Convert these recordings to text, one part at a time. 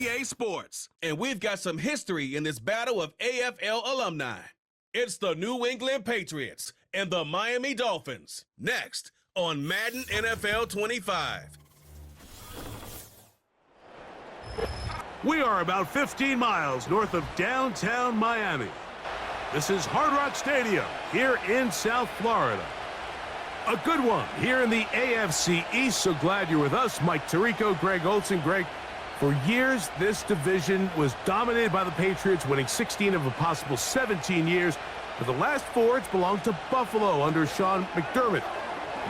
EA Sports, and we've got some history in this battle of AFL alumni. It's the New England Patriots and the Miami Dolphins, next on Madden NFL 25. We are about 15 miles north of downtown Miami. This is Hard Rock Stadium here in South Florida. A good one here in the AFC East, so glad you're with us. Mike Tirico, Greg Olson. Greg, for years, this division was dominated by the Patriots, winning 16 of a possible 17 years. For the last 4, it's belonged to Buffalo under Sean McDermott.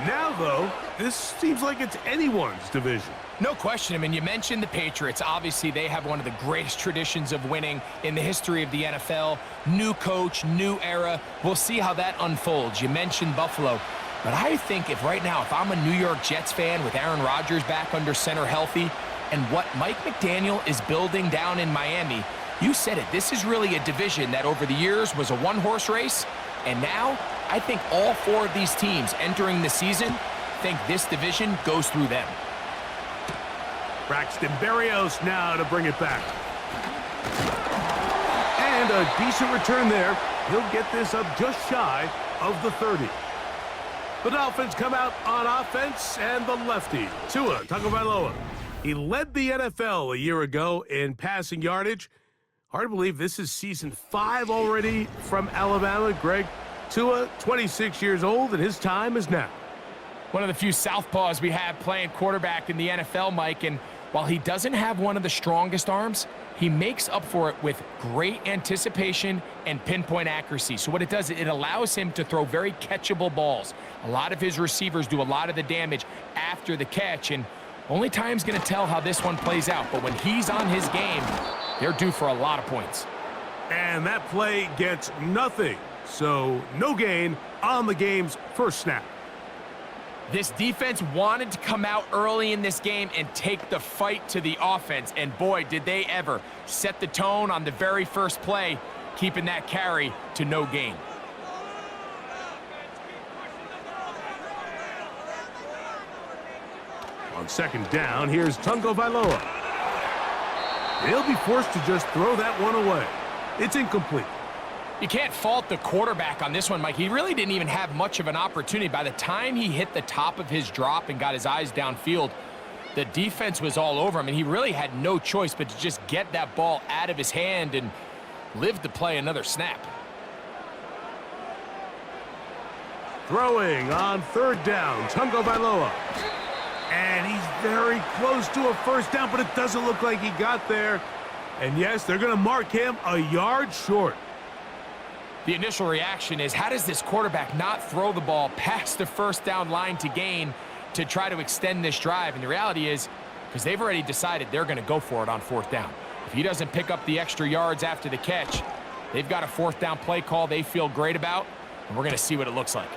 Now, though, this seems like it's anyone's division. No question. I mean, you mentioned the Patriots. Obviously, they have one of the greatest traditions of winning in the history of the NFL. New coach, new era. We'll see how that unfolds. You mentioned Buffalo. But I think if I'm a New York Jets fan with Aaron Rodgers back under center healthy, and what Mike McDaniel is building down in Miami, you said it, this is really a division that over the years was a one-horse race, and now I think all 4 of these teams entering the season think this division goes through them. Braxton Berrios now to bring it back. And a decent return there. He'll get this up just shy of the 30. The Dolphins come out on offense, and the lefty, Tua Tagovailoa. He led the NFL a year ago in passing yardage. Hard to believe this is season 5 already from Alabama. Greg, Tua, 26 years old, and his time is now. One of the few southpaws we have playing quarterback in the NFL, Mike, and while he doesn't have one of the strongest arms, he makes up for it with great anticipation and pinpoint accuracy. So what it does, it allows him to throw very catchable balls. A lot of his receivers do a lot of the damage after the catch, and only time's going to tell how this one plays out. But when he's on his game, they're due for a lot of points. And that play gets nothing. So no gain on the game's first snap. This defense wanted to come out early in this game and take the fight to the offense. And boy, did they ever set the tone on the very first play, keeping that carry to no gain. On second down, here's Tagovailoa. He'll be forced to just throw that one away. It's incomplete. You can't fault the quarterback on this one, Mike. He really didn't even have much of an opportunity. By the time he hit the top of his drop and got his eyes downfield, the defense was all over him, and he really had no choice but to just get that ball out of his hand and live to play another snap. Throwing on third down, Tagovailoa. And he's very close to a first down, but it doesn't look like he got there. And yes, they're going to mark him a yard short. The initial reaction is, how does this quarterback not throw the ball past the first down line to gain to try to extend this drive? And the reality is, because they've already decided they're going to go for it on fourth down. If he doesn't pick up the extra yards after the catch, they've got a fourth down play call they feel great about, and we're going to see what it looks like.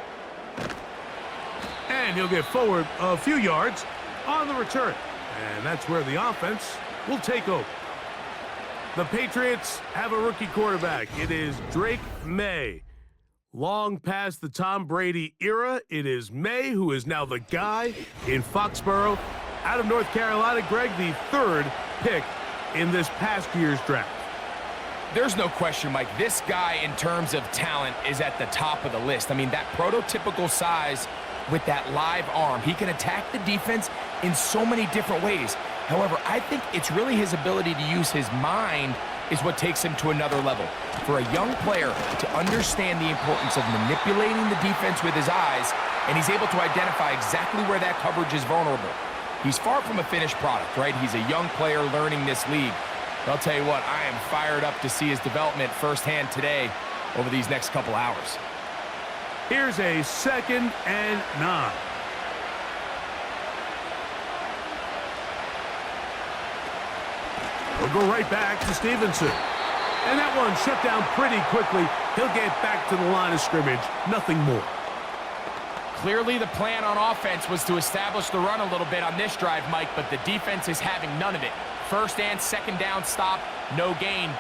And he'll get forward a few yards on the return. And that's where the offense will take over. The Patriots have a rookie quarterback. It is Drake May. Long past the Tom Brady era, it is May who is now the guy in Foxborough. Out of North Carolina, Greg, the 3rd pick in this past year's draft. There's no question, Mike. This guy, in terms of talent, is at the top of the list. I mean, that prototypical size with that live arm. He can attack the defense in so many different ways. However, I think it's really his ability to use his mind is what takes him to another level. For a young player to understand the importance of manipulating the defense with his eyes, and he's able to identify exactly where that coverage is vulnerable. He's far from a finished product, right? He's a young player learning this league. But I'll tell you what, I am fired up to see his development firsthand today over these next couple hours. Here's a 2nd and 9. We'll go right back to Stevenson. And that one shut down pretty quickly. He'll get back to the line of scrimmage. Nothing more. Clearly the plan on offense was to establish the run a little bit on this drive, Mike, but the defense is having none of it. First and second down stop, no gain.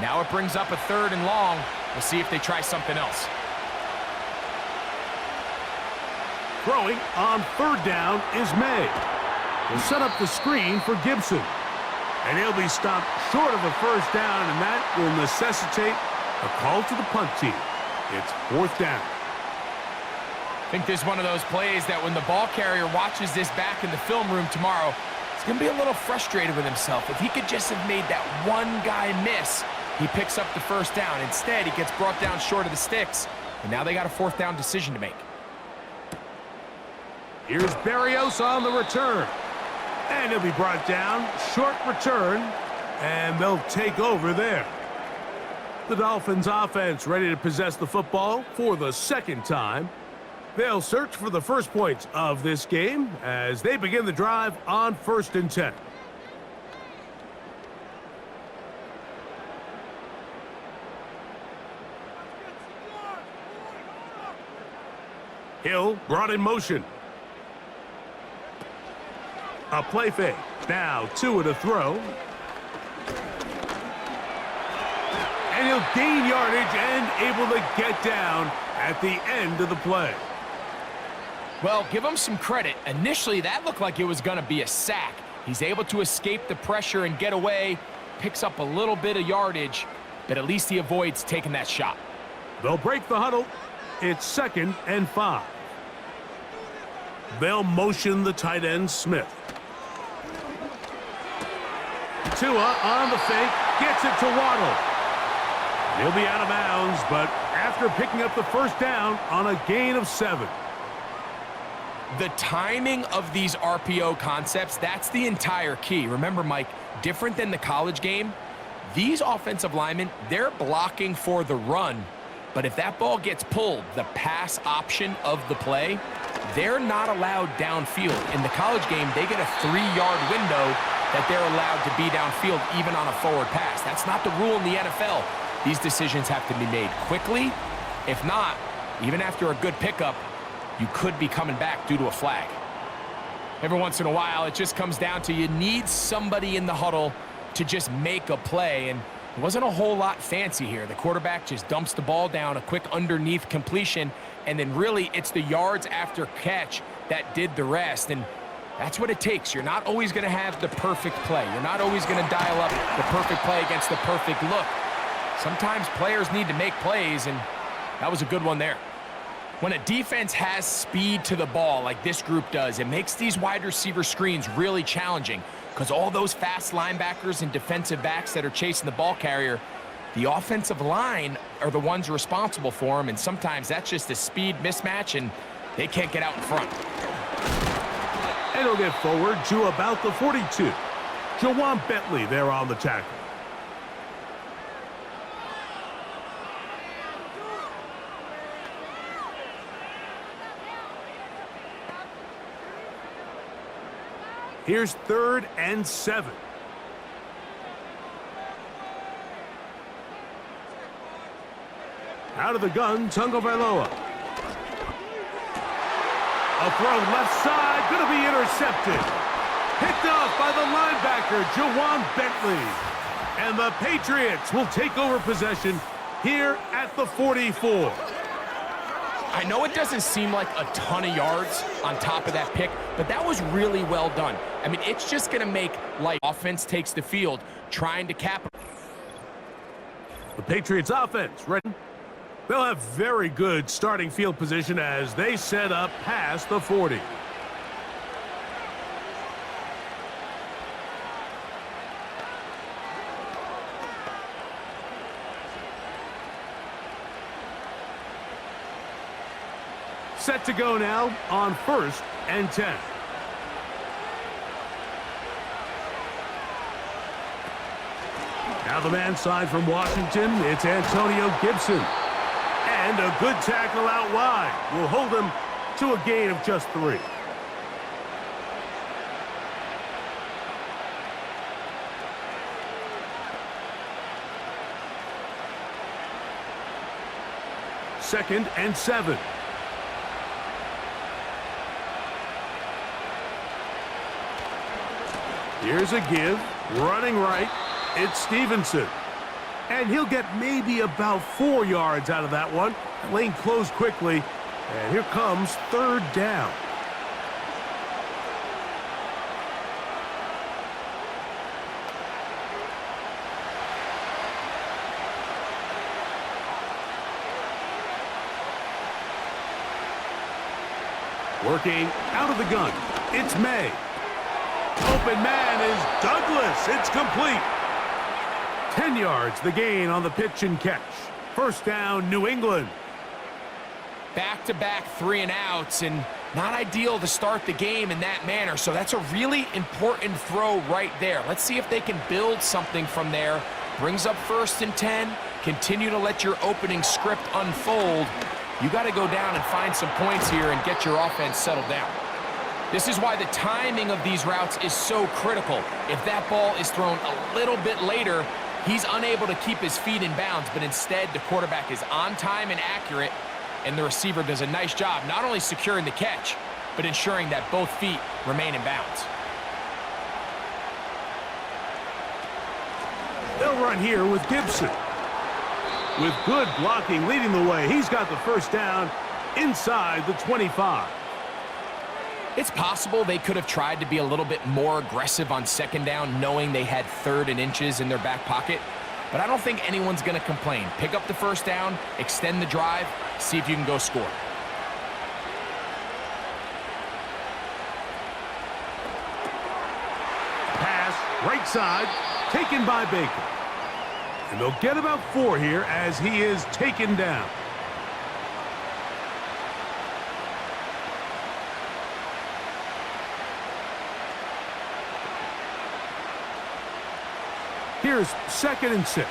Now it brings up a 3rd and long. We'll see if they try something else. Throwing on 3rd down is May. He'll set up the screen for Gibson. And he'll be stopped short of a first down, and that will necessitate a call to the punt team. It's 4th down. I think this is one of those plays that when the ball carrier watches this back in the film room tomorrow, he's going to be a little frustrated with himself. If he could just have made that one guy miss, he picks up the first down. Instead, he gets brought down short of the sticks, and now they got a 4th down decision to make. Here's Barrios on the return. And he'll be brought down. Short return, and they'll take over there. The Dolphins offense ready to possess the football for the 2nd time. They'll search for the first points of this game as they begin the drive on 1st and 10. Hill brought in motion. A play fake. Now Tua to throw. And he'll gain yardage and able to get down at the end of the play. Well, give him some credit. Initially, that looked like it was going to be a sack. He's able to escape the pressure and get away, picks up a little bit of yardage, but at least he avoids taking that shot. They'll break the huddle. It's 2nd and 5. They'll motion the tight end, Smith. Tua on the fake, gets it to Waddle. He'll be out of bounds, but after picking up the first down on a gain of 7. The timing of these RPO concepts, that's the entire key. Remember, Mike, different than the college game, these offensive linemen, they're blocking for the run, but if that ball gets pulled, the pass option of the play, they're not allowed downfield. In the college game, they get a 3-yard window that they're allowed to be downfield even on a forward pass. That's not the rule in the NFL. These decisions have to be made quickly. If not, even after a good pickup, you could be coming back due to a flag. Every once in a while, it just comes down to you need somebody in the huddle to just make a play, and it wasn't a whole lot fancy here. The quarterback just dumps the ball down, a quick underneath completion, and then really it's the yards after catch that did the rest, and that's what it takes. You're not always going to have the perfect play. You're not always going to dial up the perfect play against the perfect look. Sometimes players need to make plays, and that was a good one there. When a defense has speed to the ball like this group does, it makes these wide receiver screens really challenging because all those fast linebackers and defensive backs that are chasing the ball carrier, the offensive line are the ones responsible for them, and sometimes that's just a speed mismatch, and they can't get out in front. And he'll get forward to about the 42. Jawan Bentley there on the tackle. Here's 3rd and 7. Out of the gun, Tagovailoa. A throw left side, going to be intercepted. Picked off by the linebacker, Jawan Bentley. And the Patriots will take over possession here at the 44. I know it doesn't seem like a ton of yards on top of that pick, but that was really well done. I mean, it's just going to make life. Offense takes the field, trying to cap. The Patriots offense ready. They'll have very good starting field position as they set up past the 40. Set to go now on 1st and 10. Now the man side from Washington, it's Antonio Gibson. And a good tackle out wide will hold him to a gain of just 3. Second and 7. Here's a give, running right, it's Stevenson. And he'll get maybe about 4 yards out of that one. Lane closed quickly, and here comes 3rd down. Working out of the gun. It's May. Open man is Douglas. It's complete. 10 yards the gain on the pitch and catch. First down, New England. Back-to-back 3-and-outs, and not ideal to start the game in that manner. So that's a really important throw right there. Let's see if they can build something from there. Brings up 1st and 10. Continue to let your opening script unfold. You got to go down and find some points here and get your offense settled down. This is why the timing of these routes is so critical. If that ball is thrown a little bit later, he's unable to keep his feet in bounds, but instead the quarterback is on time and accurate, and the receiver does a nice job not only securing the catch, but ensuring that both feet remain in bounds. They'll run here with Gibson. With good blocking leading the way, he's got the first down inside the 25. It's possible they could have tried to be a little bit more aggressive on 2nd down, knowing they had 3rd and inches in their back pocket. But I don't think anyone's going to complain. Pick up the first down, extend the drive, see if you can go score. Pass, right side, taken by Baker. And they'll get about 4 here as he is taken down. Here's 2nd and 6.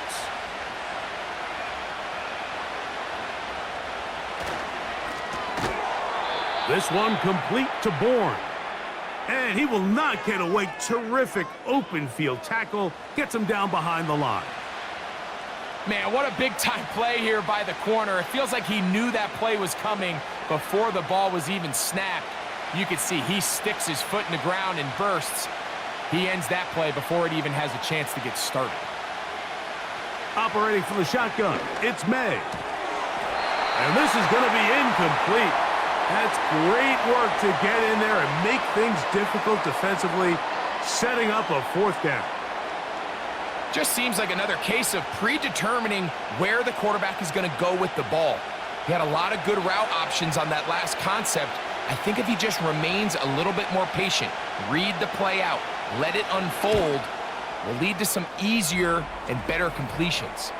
This one complete to Bourne. And he will not get away. Terrific open field tackle. Gets him down behind the line. Man, what a big-time play here by the corner. It feels like he knew that play was coming before the ball was even snapped. You can see he sticks his foot in the ground and bursts. He ends that play before it even has a chance to get started. Operating from the shotgun, it's May. And this is going to be incomplete. That's great work to get in there and make things difficult defensively, setting up a 4th down. Just seems like another case of predetermining where the quarterback is going to go with the ball. He had a lot of good route options on that last concept. I think if he just remains a little bit more patient, read the play out, let it unfold, will lead to some easier and better completions.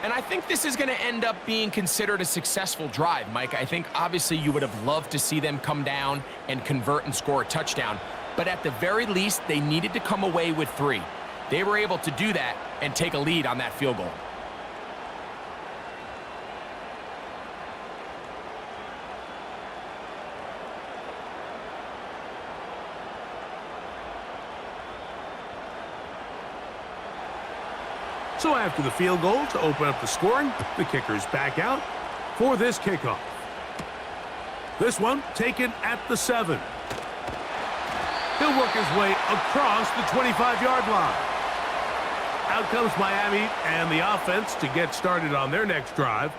And I think this is going to end up being considered a successful drive, Mike. I think obviously you would have loved to see them come down and convert and score a touchdown. But at the very least, they needed to come away with 3. They were able to do that and take a lead on that field goal. So after the field goal to open up the scoring, the kicker's back out for this kickoff. This one taken at the 7. He'll work his way across the 25-yard line. Out comes Miami and the offense to get started on their next drive.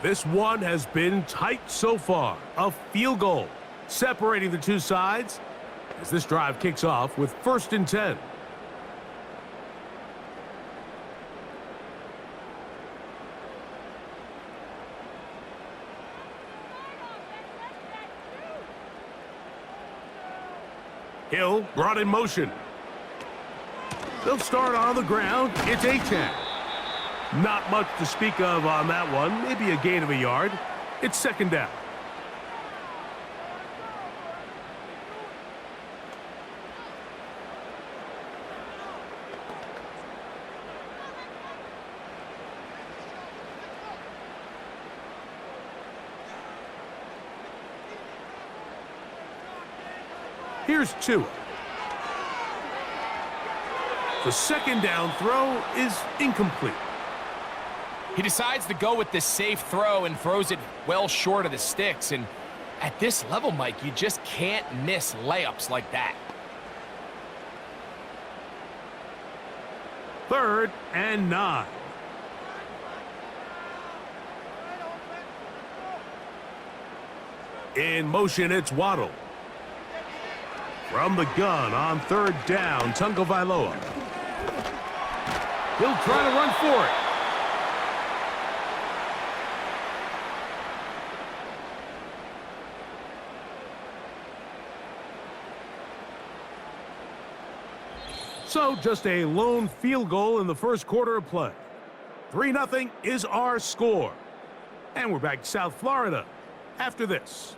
This one has been tight so far. A field goal separating the two sides as this drive kicks off with 1st and 10. Hill brought in motion. They'll start on the ground. It's Achane. Not much to speak of on that one. Maybe a gain of a yard. It's 2nd down. Here's Tua. The 2nd down throw is incomplete. He decides to go with this safe throw and throws it well short of the sticks. And at this level, Mike, you just can't miss layups like that. 3rd and 9. In motion, it's Waddle. From the gun on 3rd down, Tagovailoa. He'll try to run for it. So just a lone field goal in the first quarter of play. 3-0 is our score. And we're back to South Florida after this.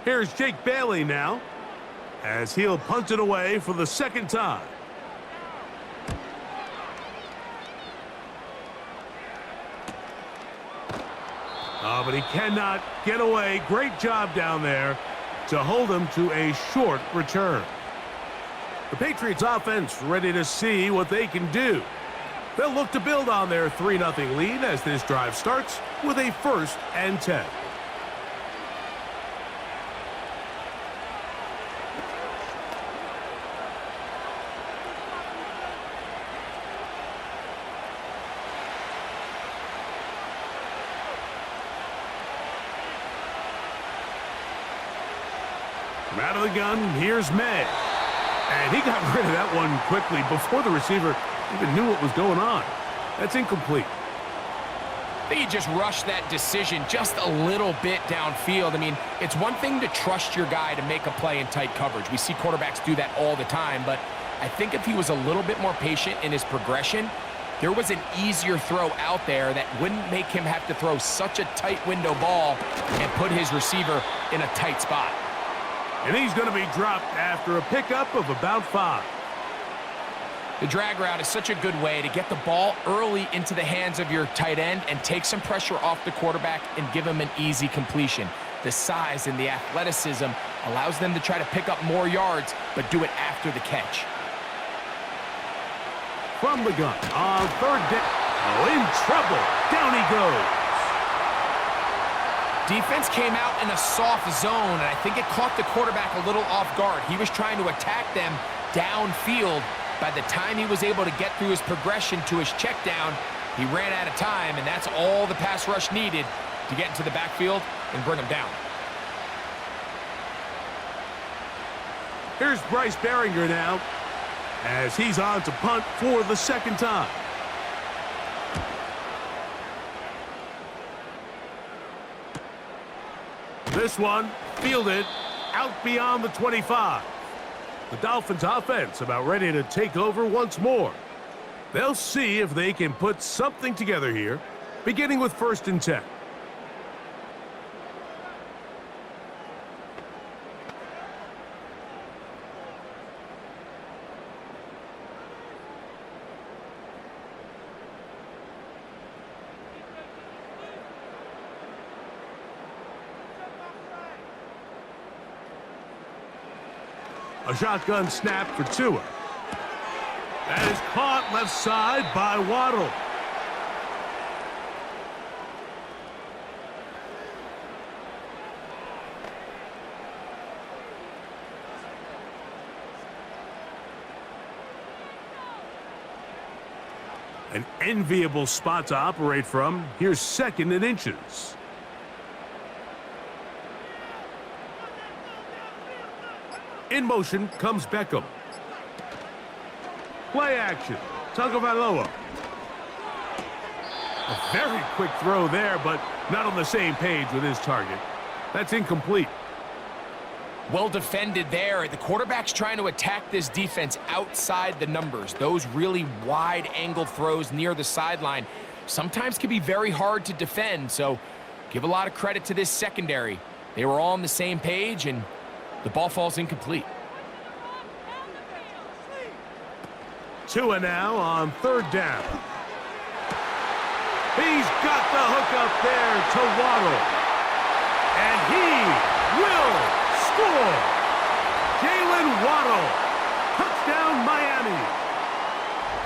Here's Jake Bailey now, as he'll punt it away for the second time. Oh, but he cannot get away. Great job down there to hold him to a short return. The Patriots offense ready to see what they can do. They'll look to build on their 3-0 lead as this drive starts with a 1st and 10. From out of the gun, here's May. And he got rid of that one quickly before the receiver even knew what was going on. That's incomplete. I think he just rushed that decision just a little bit downfield. I mean, it's one thing to trust your guy to make a play in tight coverage. We see quarterbacks do that all the time, but I think if he was a little bit more patient in his progression, there was an easier throw out there that wouldn't make him have to throw such a tight window ball and put his receiver in a tight spot. And he's going to be dropped after a pickup of about 5. The drag route is such a good way to get the ball early into the hands of your tight end and take some pressure off the quarterback and give him an easy completion. The size and the athleticism allows them to try to pick up more yards, but do it after the catch. From the gun on 3rd down. Oh, in trouble. Down he goes. Defense came out in a soft zone, and I think it caught the quarterback a little off guard. He was trying to attack them downfield. By the time he was able to get through his progression to his check down, he ran out of time, and that's all the pass rush needed to get into the backfield and bring him down. Here's Bryce Behringer now, as he's on to punt for the second time. This one fielded out beyond the 25. The Dolphins offense about ready to take over once more. They'll see if they can put something together here, beginning with 1st and 10. A shotgun snap for Tua. That is caught left side by Waddle. An enviable spot to operate from. Here's 2nd and inches. In motion comes Beckham. Play action. Tagovailoa. A very quick throw there, but not on the same page with his target. That's incomplete. Well defended there. The quarterback's trying to attack this defense outside the numbers. Those really wide angle throws near the sideline sometimes can be very hard to defend, so give a lot of credit to this secondary. They were all on the same page, and the ball falls incomplete. Tua now on 3rd down. He's got the hook up there to Waddle. And he will score. Jalen Waddle. Touchdown, Miami.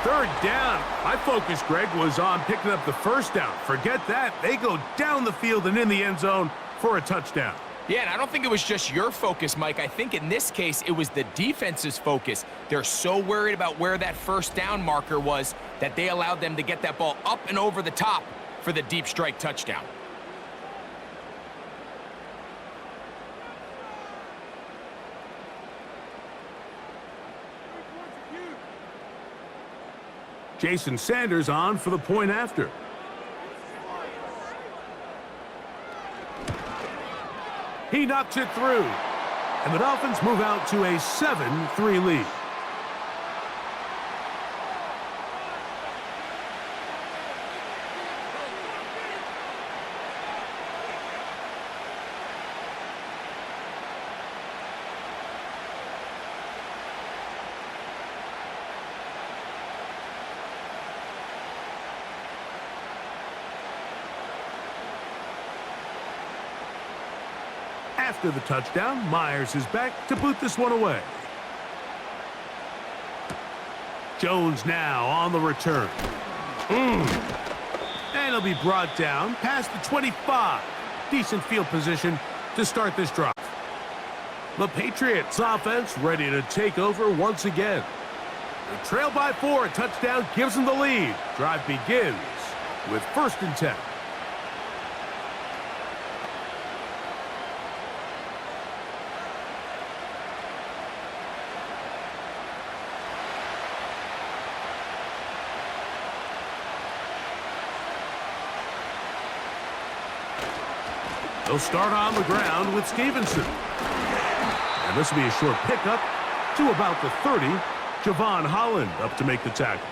3rd down. My focus, Greg, was on picking up the 1st down. Forget that. They go down the field and in the end zone for a touchdown. Yeah, and I don't think it was just your focus, Mike. I think in this case, it was the defense's focus. They're so worried about where that 1st down marker was that they allowed them to get that ball up and over the top for the deep strike touchdown. Jason Sanders on for the point after. He knocks it through. And the Dolphins move out to a 7-3 lead. After the touchdown, Myers is back to boot this one away. Jones now on the return. And he'll be brought down past the 25. Decent field position to start this drive. The Patriots offense ready to take over once again. They trail by 4. A touchdown gives them the lead. Drive begins with 1st and 10. They'll start on the ground with Stevenson. And this will be a short pickup to about the 30. Javon Holland up to make the tackle.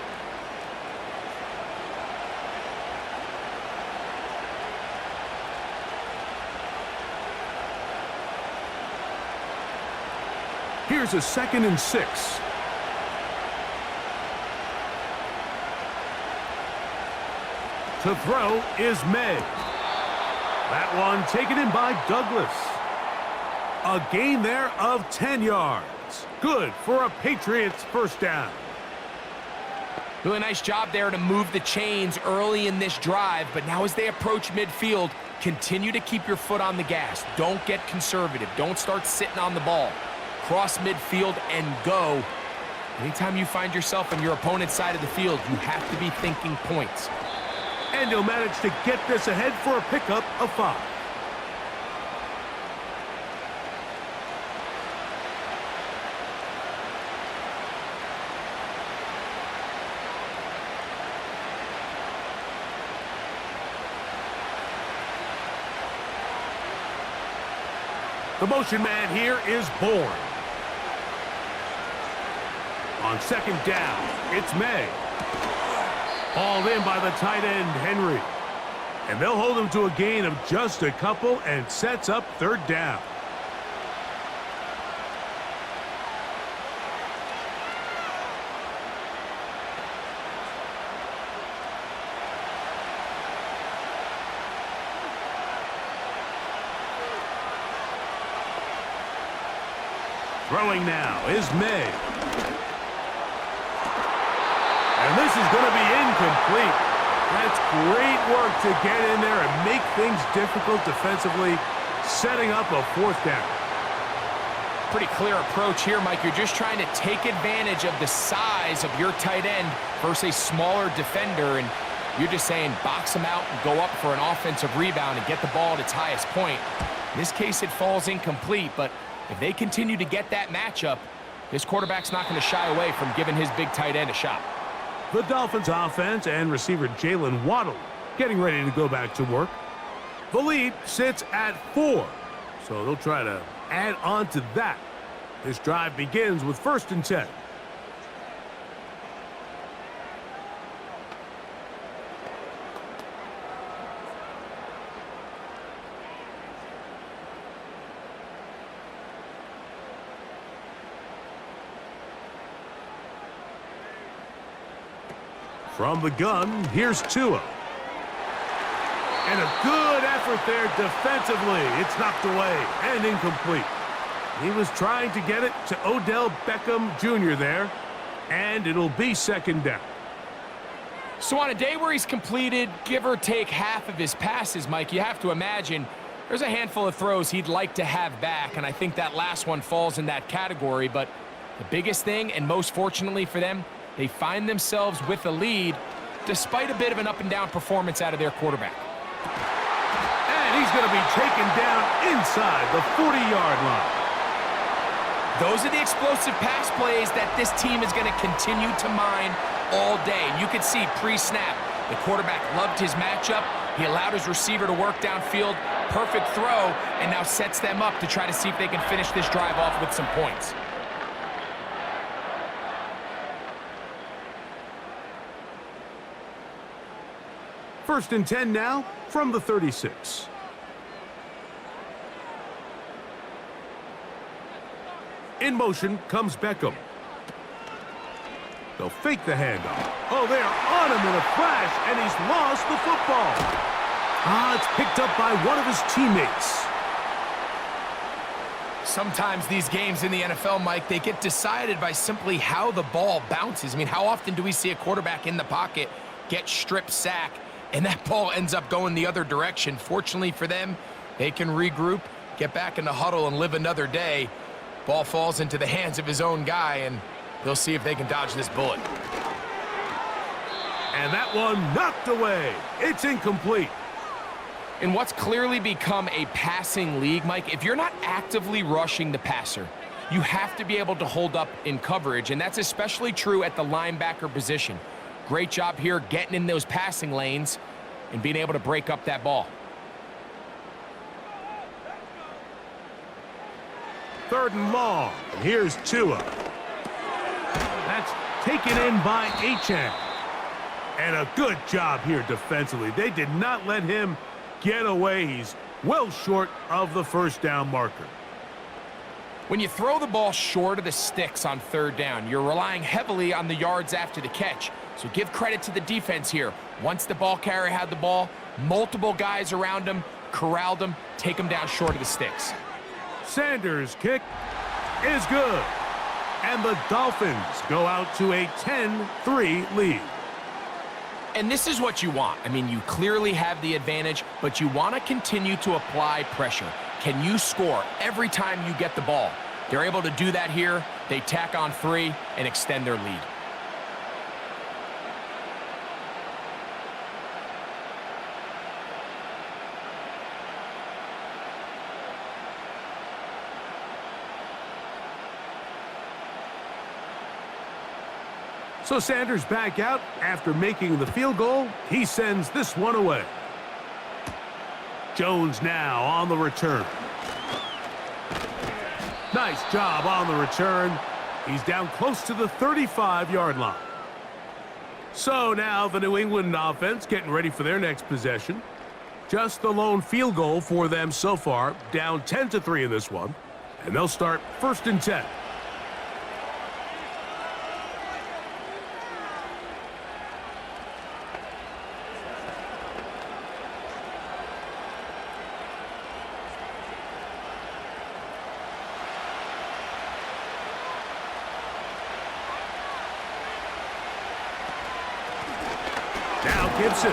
Here's a 2nd and 6. To throw is May. That one taken in by Douglas. A gain there of 10 yards. Good for a Patriots 1st down. Really nice job there to move the chains early in this drive, but now as they approach midfield, continue to keep your foot on the gas. Don't get conservative. Don't start sitting on the ball. Cross midfield and go. Anytime you find yourself on your opponent's side of the field, you have to be thinking points. And he'll manage to get this ahead for a pickup of 5. The motion man here is Bourne. On 2nd down, it's May. Hauled in by the tight end, Henry. And they'll hold him to a gain of just a couple and sets up 3rd down. Throwing now is May. And this is going to be incomplete. That's great work to get in there and make things difficult defensively, setting up a 4th down. Pretty clear approach here, Mike. You're just trying to take advantage of the size of your tight end versus a smaller defender, and you're just saying box him out and go up for an offensive rebound and get the ball at its highest point. In this case, it falls incomplete, but if they continue to get that matchup, this quarterback's not going to shy away from giving his big tight end a shot. The Dolphins offense and receiver Jalen Waddle getting ready to go back to work. The lead sits at 4, so they'll try to add on to that. This drive begins with 1st and 10. From the gun, here's Tua. And a good effort there defensively. It's knocked away and incomplete. He was trying to get it to Odell Beckham Jr. there, and it'll be 2nd down. So on a day where he's completed, give or take half of his passes, Mike, you have to imagine there's a handful of throws he'd like to have back, and I think that last one falls in that category. But the biggest thing, and most fortunately for them, they find themselves with a lead despite a bit of an up-and-down performance out of their quarterback. And he's going to be taken down inside the 40-yard line. Those are the explosive pass plays that this team is going to continue to mine all day. You can see pre-snap, The quarterback loved his matchup. He allowed his receiver to work downfield. Perfect throw, and now sets them up to try to see if they can finish this drive off with some points. First and 10 now from the 36. In motion comes Beckham. They'll fake the handoff. Oh, they are on him in a flash, and he's lost the football. It's picked up by one of his teammates. Sometimes these games in the NFL, Mike, they get decided by simply how the ball bounces. I mean, how often do we see a quarterback in the pocket get strip sack, and that ball ends up going the other direction? Fortunately for them, they can regroup, get back in the huddle, and live another day. Ball falls into the hands of his own guy, and they'll see if they can dodge this bullet. And that one knocked away. It's incomplete. In what's clearly become a passing league, Mike, if you're not actively rushing the passer, you have to be able to hold up in coverage, and that's especially true at the linebacker position. Great job here getting in those passing lanes and being able to break up that ball. Third and long. And here's Tua. That's taken in by Achane. And a good job here defensively. They did not let him get away. He's well short of the first down marker. When you throw the ball short of the sticks on third down, you're relying heavily on the yards after the catch. So give credit to the defense here. Once the ball carrier had the ball, multiple guys around him, corralled him, take him down short of the sticks. Sanders' kick is good. And the Dolphins go out to a 10-3 lead. And this is what you want. I mean, you clearly have the advantage, but you want to continue to apply pressure. Can you score every time you get the ball? They're able to do that here. They tack on 3 and extend their lead. So Sanders back out after making the field goal. He sends this one away. Jones now on the return. Nice job on the return. He's down close to the 35-yard line. So now the New England offense getting ready for their next possession. Just the lone field goal for them so far. Down 10-3 in this one. And they'll start first and 10. Now Gibson.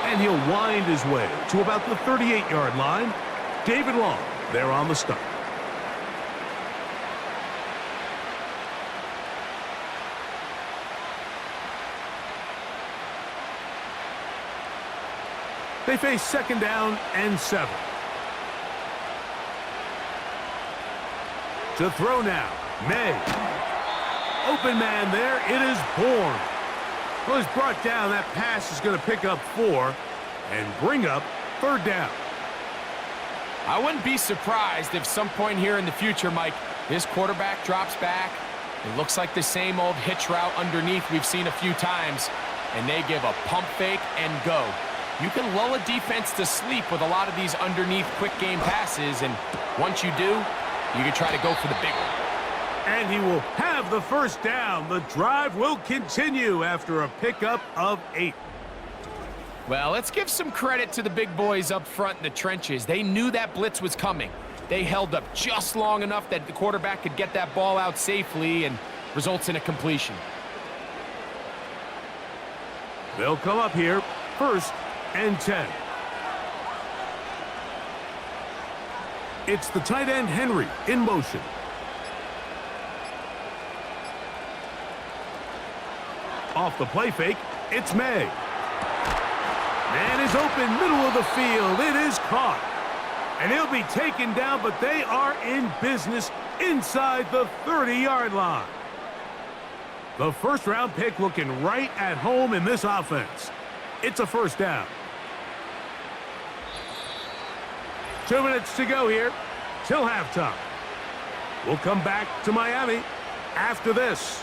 And he'll wind his way to about the 38-yard line. David Long there on the stop. They face second down and 7. To throw now, May. Open man there, it is Bourne. Well, he's brought down. That pass is going to pick up 4 and bring up third down. I wouldn't be surprised if some point here in the future, Mike, this quarterback drops back. It looks like the same old hitch route underneath we've seen a few times, and they give a pump fake and go. You can lull a defense to sleep with a lot of these underneath quick game passes, and once you do, you can try to go for the big one. And he will have the first down. The drive will continue after a pickup of 8. Well, let's give some credit to the big boys up front in the trenches. They knew that blitz was coming. They held up just long enough that the quarterback could get that ball out safely and results in a completion. They'll come up here first and 10. It's the tight end Henry in motion. Off the play fake, it's May. Man is open, middle of the field. It is caught. And he'll be taken down, but they are in business inside the 30-yard line. The first-round pick looking right at home in this offense. It's a first down. 2 minutes to go here till halftime. We'll come back to Miami after this.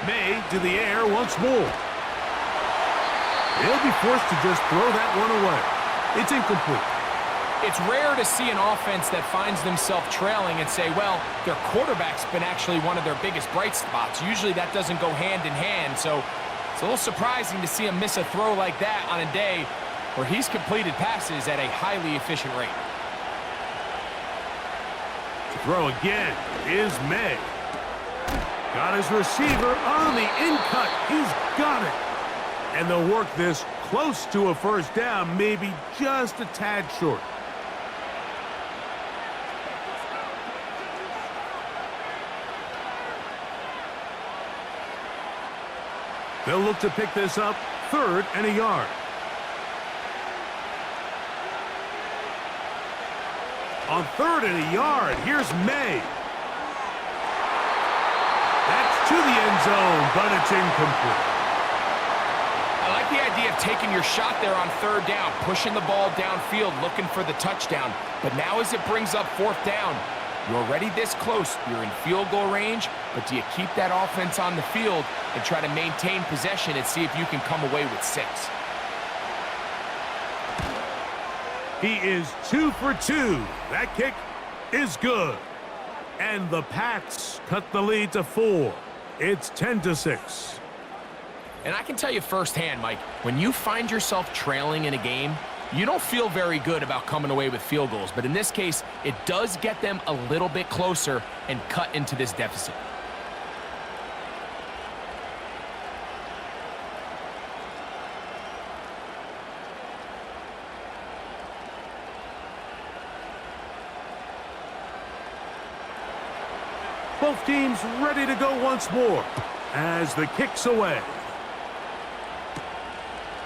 May to the air once more. He'll be forced to just throw that one away. It's incomplete. It's rare to see an offense that finds themselves trailing and say, well, their quarterback's been actually one of their biggest bright spots. Usually that doesn't go hand in hand, so it's a little surprising to see him miss a throw like that on a day where he's completed passes at a highly efficient rate. To throw again is May. Got his receiver on the in-cut. He's got it. And they'll work this close to a first down, maybe just a tad short. They'll look to pick this up, 3rd and a yard. On 3rd and a yard, here's May. That's to the end zone, but it's incomplete. I like the idea of taking your shot there on 3rd down, pushing the ball downfield, looking for the touchdown. But now as it brings up 4th down, you're already this close. You're in field goal range, but do you keep that offense on the field and try to maintain possession and see if you can come away with 6? He is 2 for 2. That kick is good. And the Pats cut the lead to 4. It's 10-6. And I can tell you firsthand, Mike, when you find yourself trailing in a game, you don't feel very good about coming away with field goals. But in this case, it does get them a little bit closer and cut into this deficit. Both teams ready to go once more as the kick's away.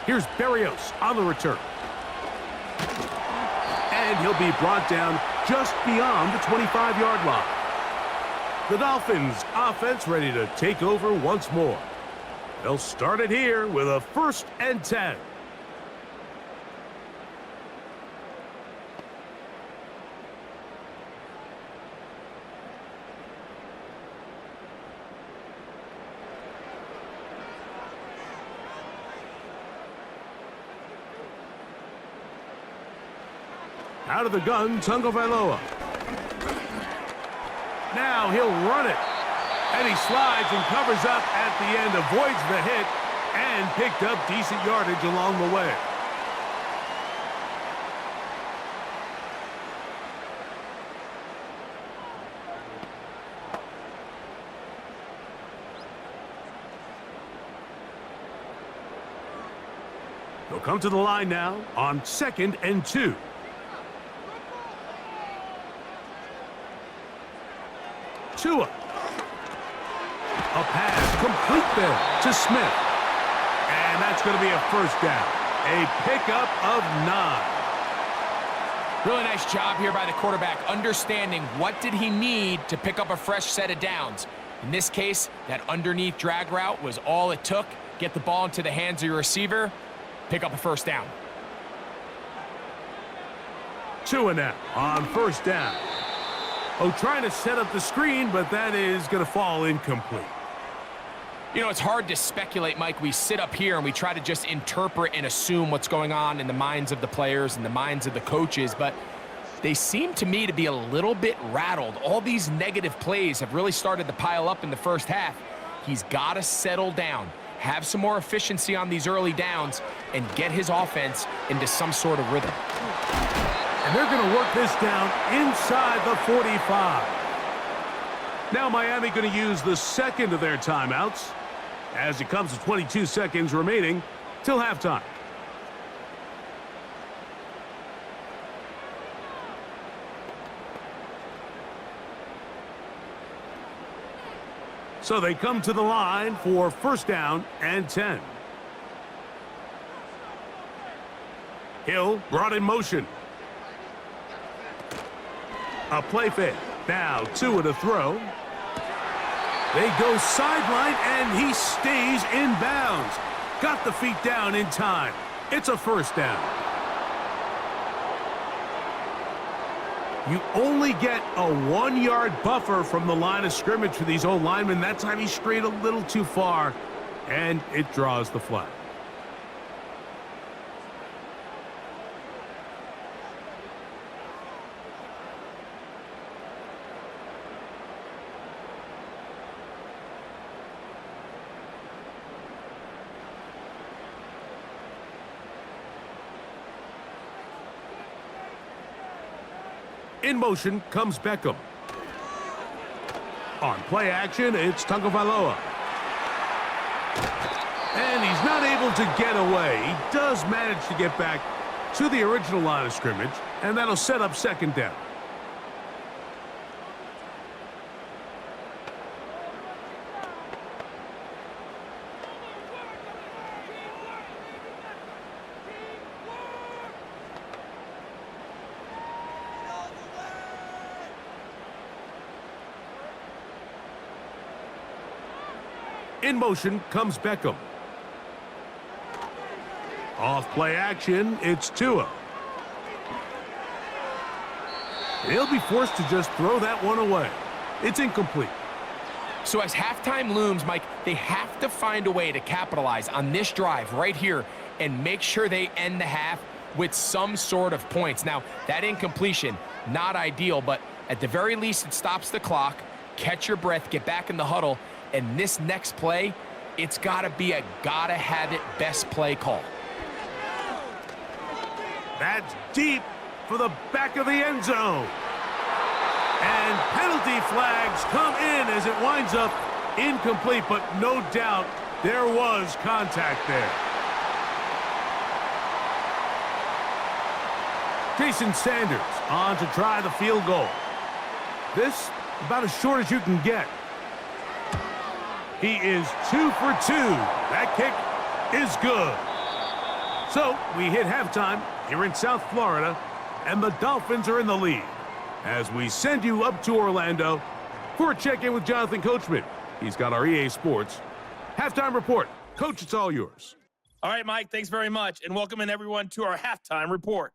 Here's Barrios on the return. And he'll be brought down just beyond the 25-yard line. The Dolphins offense ready to take over once more. They'll start it here with a 1st and 10. Out of the gun, Tagovailoa. Now he'll run it. And he slides and covers up at the end, avoids the hit, and picked up decent yardage along the way. They'll come to the line now on 2nd and 2. Tua. A pass complete there to Smith. And that's going to be a first down. A pickup of 9. Really nice job here by the quarterback, understanding what did he need to pick up a fresh set of downs. In this case, that underneath drag route was all it took. Get the ball into the hands of your receiver, pick up a first down. Tua now on first down. Oh, trying to set up the screen, but that is going to fall incomplete. You know, it's hard to speculate, Mike. We sit up here and we try to just interpret and assume what's going on in the minds of the players and the minds of the coaches, but they seem to me to be a little bit rattled. All these negative plays have really started to pile up in the first half. He's got to settle down, have some more efficiency on these early downs, and get his offense into some sort of rhythm. And they're going to work this down inside the 45. Now Miami going to use the second of their timeouts as it comes to 22 seconds remaining till halftime. So they come to the line for first down and 10. Hill brought in motion. A play fake. Now Tua to throw. They go sideline, and he stays in bounds. Got the feet down in time. It's a first down. You only get a 1-yard buffer from the line of scrimmage for these old linemen. That time he strayed a little too far, and it draws the flag. In motion comes Beckham. On play action, it's Tagovailoa. And he's not able to get away. He does manage to get back to the original line of scrimmage, and that'll set up second down. In motion comes Beckham. Off play action, it's Tua. He'll be forced to just throw that one away. It's incomplete. So as halftime looms, Mike, they have to find a way to capitalize on this drive right here and make sure they end the half with some sort of points. Now, that incompletion, not ideal, but at the very least, it stops the clock. Catch your breath, get back in the huddle, and this next play, it's got to be a gotta-have-it best play call. That's deep for the back of the end zone. And penalty flags come in as it winds up incomplete, but no doubt there was contact there. Jason Sanders on to try the field goal. This about as short as you can get. He is 2 for 2. That kick is good. So we hit halftime here in South Florida, and the Dolphins are in the lead. As we send you up to Orlando for a check-in with Jonathan Coachman. He's got our EA Sports halftime report. Coach, it's all yours. All right, Mike, thanks very much, and welcome in everyone to our halftime report.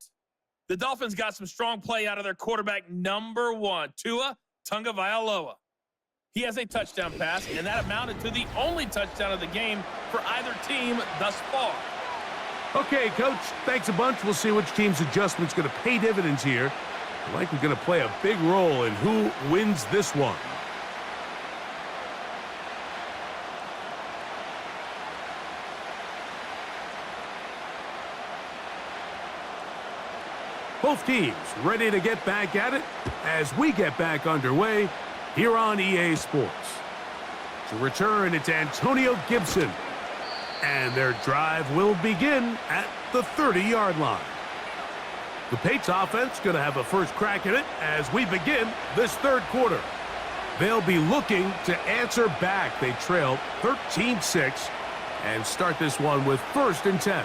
The Dolphins got some strong play out of their quarterback number 1, Tua Tagovailoa. He has a touchdown pass, and that amounted to the only touchdown of the game for either team thus far. Okay, Coach, thanks a bunch. We'll see which team's adjustment's going to pay dividends here. Likely going to play a big role in who wins this one. Both teams ready to get back at it as we get back underway here on EA Sports. To return, it's Antonio Gibson. And their drive will begin at the 30-yard line. The Patriots offense going to have a first crack at it as we begin this third quarter. They'll be looking to answer back. They trail 13-6 and start this one with 1st and 10.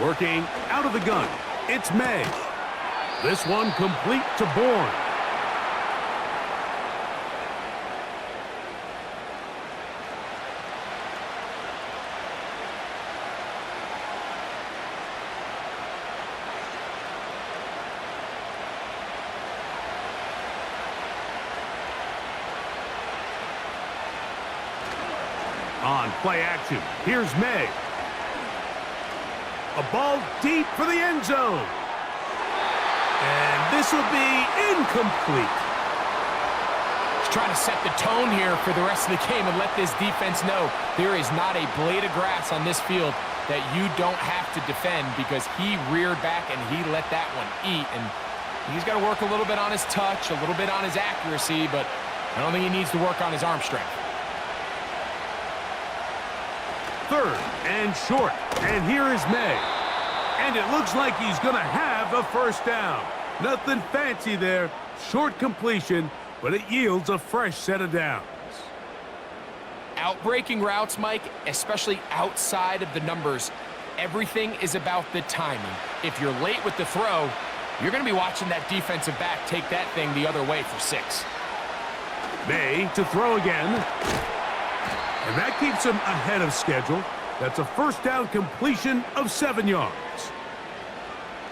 Working out of the gun, it's May. This one complete to Bourne. On play action, here's May. A ball deep for the end zone. And this will be incomplete. He's trying to set the tone here for the rest of the game and let this defense know there is not a blade of grass on this field that you don't have to defend, because he reared back and he let that one eat. And he's got to work a little bit on his touch, a little bit on his accuracy, but I don't think he needs to work on his arm strength. 3rd and short. And here is May. And it looks like he's going to have a first down. Nothing fancy there. Short completion, but it yields a fresh set of downs. Outbreaking routes, Mike, especially outside of the numbers, everything is about the timing. If you're late with the throw, you're going to be watching that defensive back take that thing the other way for 6. May to throw again. And that keeps him ahead of schedule. That's a first down completion of 7 yards.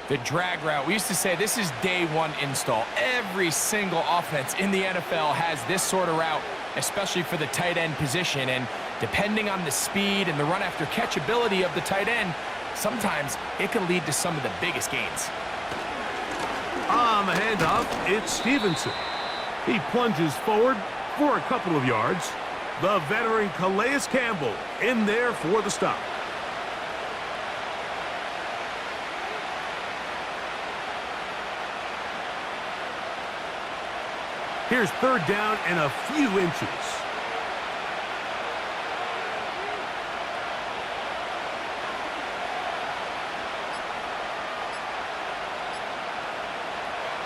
The drag route, we used to say this is day one install. Every single offense in the NFL has this sort of route, especially for the tight end position. And depending on the speed and the run after catch ability of the tight end, sometimes it can lead to some of the biggest gains. On the handoff, it's Stevenson. He plunges forward for a couple of yards. The veteran Calais Campbell in there for the stop. Here's third down and a few inches.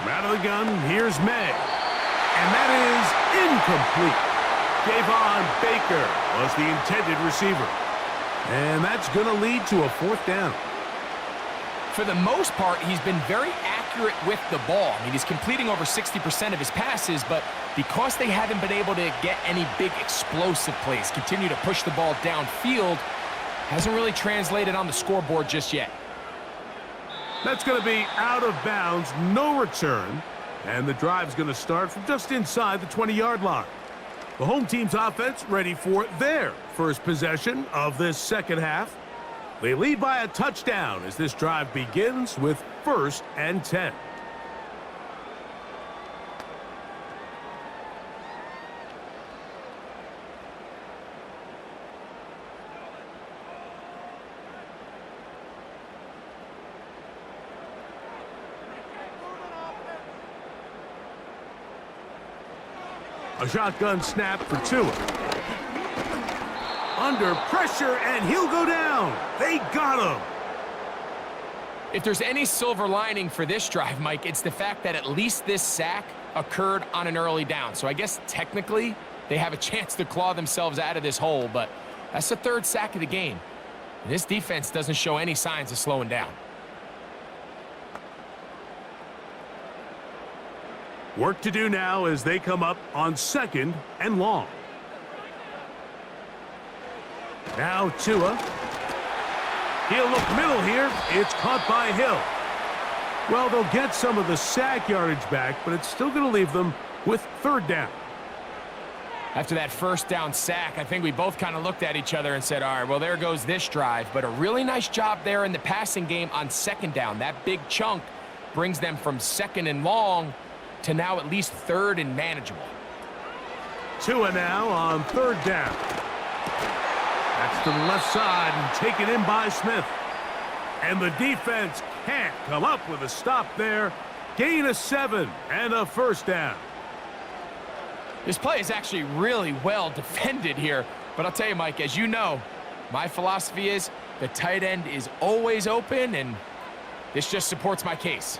Out of the gun, here's May. And that is incomplete. Javon Baker was the intended receiver. And that's going to lead to a fourth down. For the most part, he's been very accurate with the ball. I mean, he's completing over 60% of his passes, but because they haven't been able to get any big explosive plays, continue to push the ball downfield, hasn't really translated on the scoreboard just yet. That's going to be out of bounds, no return. And the drive's going to start from just inside the 20-yard line. The home team's offense ready for their first possession of this second half. They lead by a touchdown as this drive begins with 1st and 10. A shotgun snap for Tua. Under pressure, and he'll go down. They got him. If there's any silver lining for this drive, Mike, it's the fact that at least this sack occurred on an early down. So I guess technically they have a chance to claw themselves out of this hole, but that's the 3rd sack of the game. And this defense doesn't show any signs of slowing down. Work to do now as they come up on 2nd and long. Now Tua. He'll look middle here. It's caught by Hill. Well, they'll get some of the sack yardage back, but it's still going to leave them with 3rd down. After that 1st down sack, I think we both kind of looked at each other and said, all right, well, there goes this drive. But a really nice job there in the passing game on 2nd down. That big chunk brings them from 2nd and long to now at least 3rd and manageable. Tua now on 3rd down. That's to the left side and taken in by Smith. And the defense can't come up with a stop there. Gain of 7 and a 1st down. This play is actually really well defended here. But I'll tell you, Mike, as you know, my philosophy is the tight end is always open, and this just supports my case.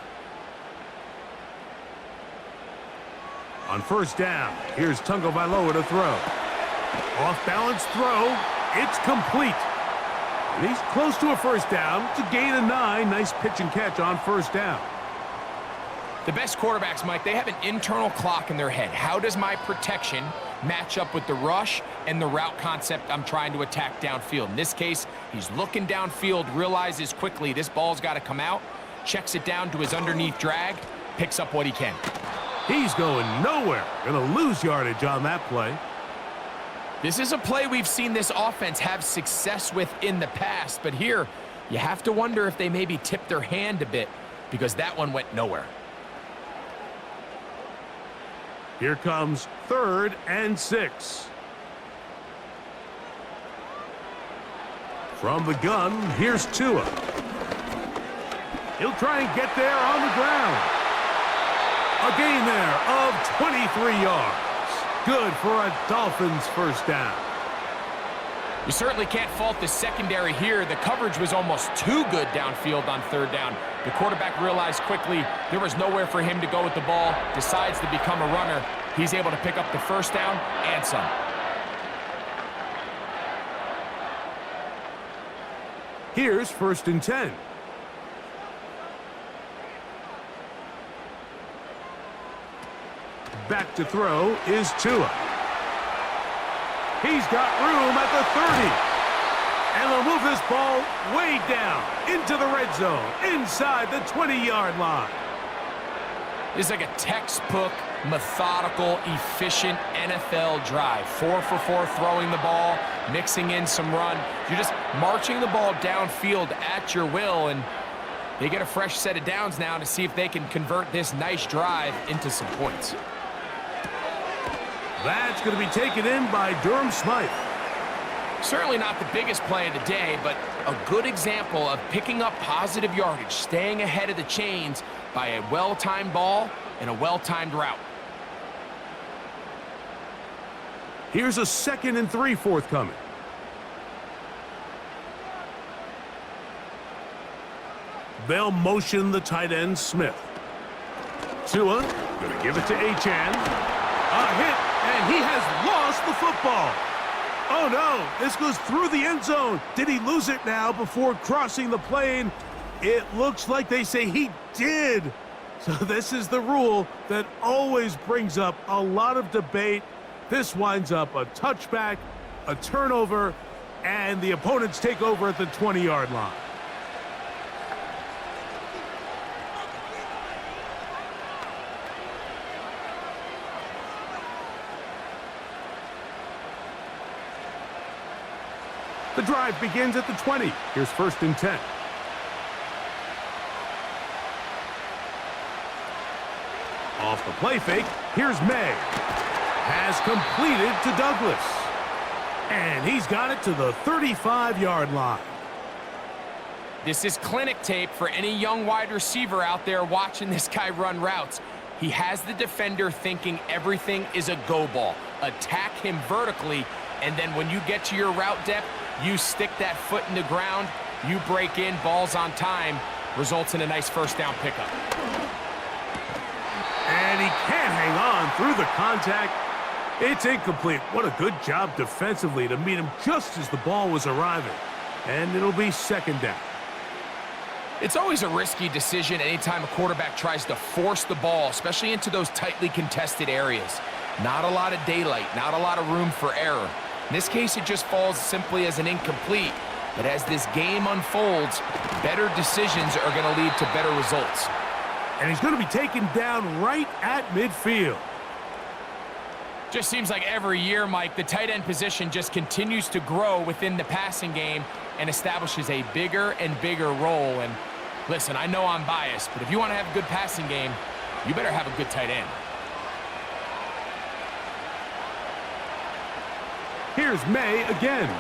On 1st down, here's Tagovailoa to throw. Off-balance throw. It's complete. And he's close to a 1st down. It's a gain of 9. Nice pitch and catch on 1st down. The best quarterbacks, Mike, they have an internal clock in their head. How does my protection match up with the rush and the route concept I'm trying to attack downfield? In this case, he's looking downfield, realizes quickly this ball's got to come out, checks it down to his underneath drag, picks up what he can. He's going nowhere. Going to lose yardage on that play. This is a play we've seen this offense have success with in the past, but here you have to wonder if they maybe tipped their hand a bit because that one went nowhere. Here comes 3rd and 6. From the gun, here's Tua. He'll try and get there on the ground. A gain there of 23 yards. Good for a Dolphins 1st down. You certainly can't fault the secondary here. The coverage was almost too good downfield on third down. The quarterback realized quickly there was nowhere for him to go with the ball, decides to become a runner. He's able to pick up the first down and some. Here's 1st and 10. Back to throw is Tua. He's got room at the 30. And they'll move this ball way down into the red zone, inside the 20-yard line. This is like a textbook, methodical, efficient NFL drive. 4 for 4 throwing the ball, mixing in some run. You're just marching the ball downfield at your will, and they get a fresh set of downs now to see if they can convert this nice drive into some points. That's going to be taken in by Durham Smythe. Certainly not the biggest play of the day, but a good example of picking up positive yardage, staying ahead of the chains by a well-timed ball and a well-timed route. Here's a 2nd and 3 forthcoming. They'll motion the tight end, Smith. Tua, going to give it to Achane. A hit, and he has lost the football. Oh, no, this goes through the end zone. Did he lose it now before crossing the plane? It looks like they say he did. So this is the rule that always brings up a lot of debate. This winds up a touchback, a turnover, and the opponents take over at the 20-yard line. The drive begins at the 20. Here's 1st and 10. Off the play fake, here's May. Has completed to Douglas. And he's got it to the 35-yard line. This is clinic tape for any young wide receiver out there watching this guy run routes. He has the defender thinking everything is a go ball. Attack him vertically, and then when you get to your route depth, you stick that foot in the ground, you break in, balls on time, results in a nice first down pickup. And he can't hang on through the contact. It's incomplete. What a good job defensively to meet him just as the ball was arriving. And it'll be 2nd down. It's always a risky decision anytime a quarterback tries to force the ball, especially into those tightly contested areas. Not a lot of daylight, not a lot of room for error. In this case, it just falls simply as an incomplete. But as this game unfolds, better decisions are going to lead to better results. And he's going to be taken down right at midfield. Just seems like every year, Mike, the tight end position just continues to grow within the passing game and establishes a bigger and bigger role. And listen, I know I'm biased, but if you want to have a good passing game, you better have a good tight end. Here's May again.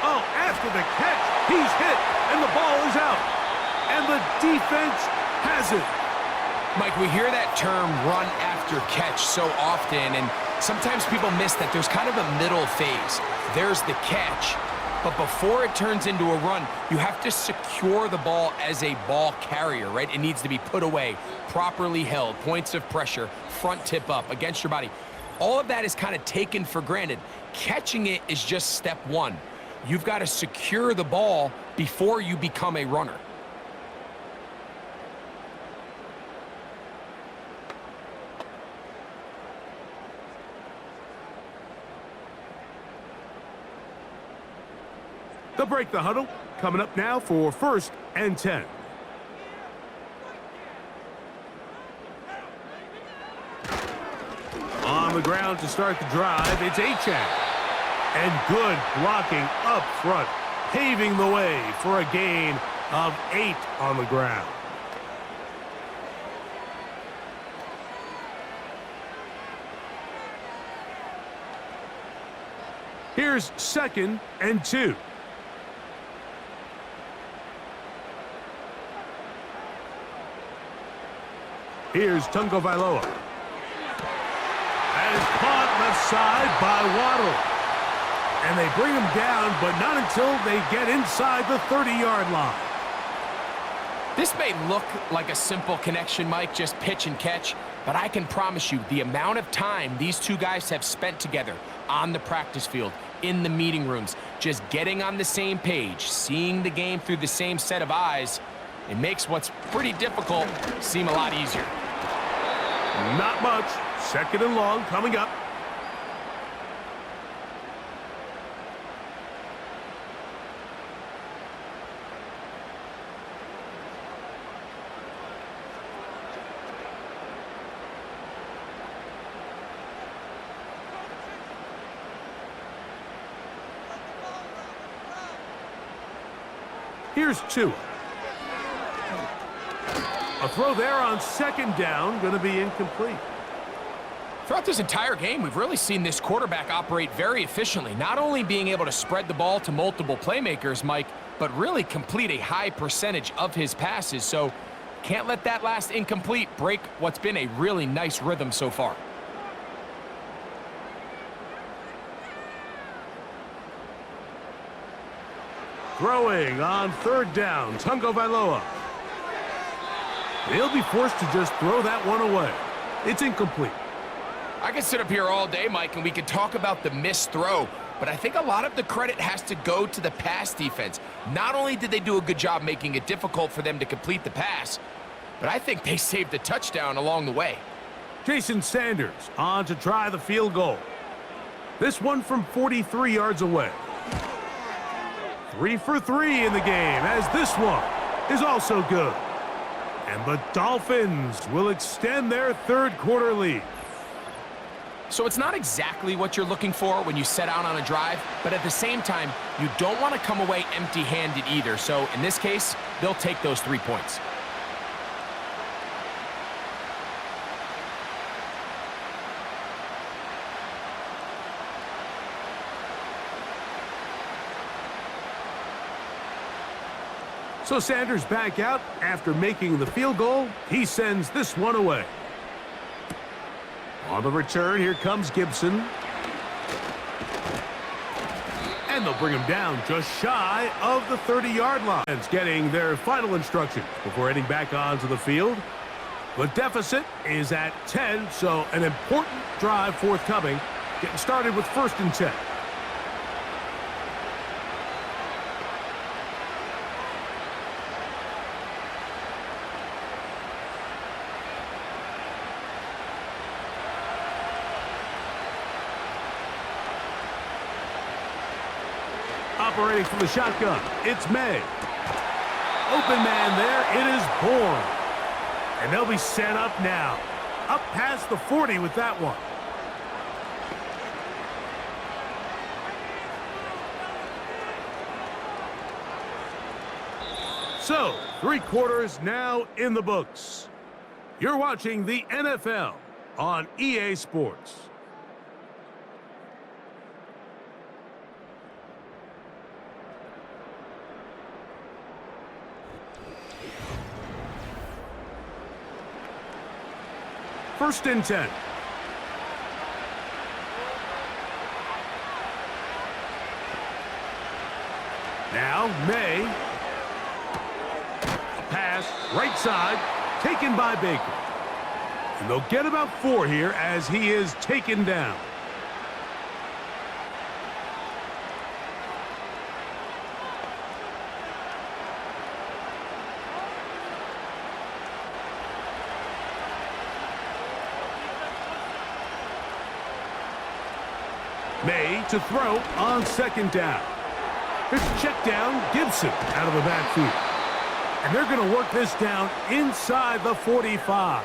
Oh, after the catch, he's hit, and the ball is out. And the defense has it. Mike, we hear that term run after catch so often, and sometimes people miss that there's kind of a middle phase. There's the catch, but before it turns into a run, you have to secure the ball as a ball carrier, right? It needs to be put away, properly held, points of pressure, front tip up against your body. All of that is kind of taken for granted. Catching it is just step one. You've got to secure the ball before you become a runner. They'll break the huddle. Coming up now for 1st and 10. On the ground to start the drive, it's Achane. And good blocking up front, paving the way for a gain of 8 on the ground. Here's 2nd and 2. Here's Tungo Vailoa. And it's caught left side by Waddle. And they bring him down, but not until they get inside the 30-yard line. This may look like a simple connection, Mike, just pitch and catch, but I can promise you the amount of time these two guys have spent together on the practice field, in the meeting rooms, just getting on the same page, seeing the game through the same set of eyes, it makes what's pretty difficult seem a lot easier. Not much. 2nd and long coming up. Here's Tua. A throw there on 2nd down, going to be incomplete. Throughout this entire game, we've really seen this quarterback operate very efficiently, not only being able to spread the ball to multiple playmakers, Mike, but really complete a high percentage of his passes. So can't let that last incomplete break what's been a really nice rhythm so far. Throwing on 3rd down, Tagovailoa. They'll be forced to just throw that one away. It's incomplete. I could sit up here all day, Mike, and we could talk about the missed throw, but I think a lot of the credit has to go to the pass defense. Not only did they do a good job making it difficult for them to complete the pass, but I think they saved the touchdown along the way. Jason Sanders on to try the field goal. This one from 43 yards away. 3 for 3 in the game, as this one is also good. And the Dolphins will extend their 3rd quarter lead. So it's not exactly what you're looking for when you set out on a drive, but at the same time, you don't want to come away empty-handed either. So in this case, they'll take those 3 points. So Sanders back out after making the field goal. He sends this one away. On the return, here comes Gibson. And they'll bring him down just shy of the 30-yard line. It's getting their final instructions before heading back onto the field. The deficit is at 10, so an important drive forthcoming. Getting started with 1st and 10. Operating from the shotgun, it's May. Open man there, it is Bourne. And they'll be set up now. Up past the 40 with that one. So, 3 quarters now in the books. You're watching the NFL on EA Sports. First and 10. Now, May. A pass, right side, taken by Baker. And they'll get about 4 here as he is taken down. May to throw on 2nd down. Here's a check down, Gibson out of the backfield. And they're going to work this down inside the 45.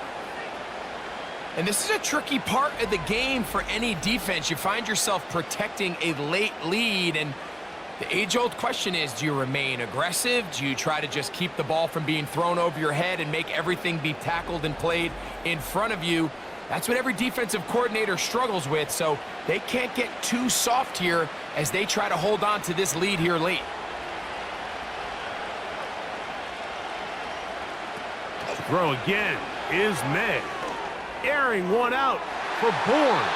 And this is a tricky part of the game for any defense. You find yourself protecting a late lead, and the age-old question is, do you remain aggressive? Do you try to just keep the ball from being thrown over your head and make everything be tackled and played in front of you? That's what every defensive coordinator struggles with, so they can't get too soft here as they try to hold on to this lead here late. Throw again is May. Airing one out for Bourne.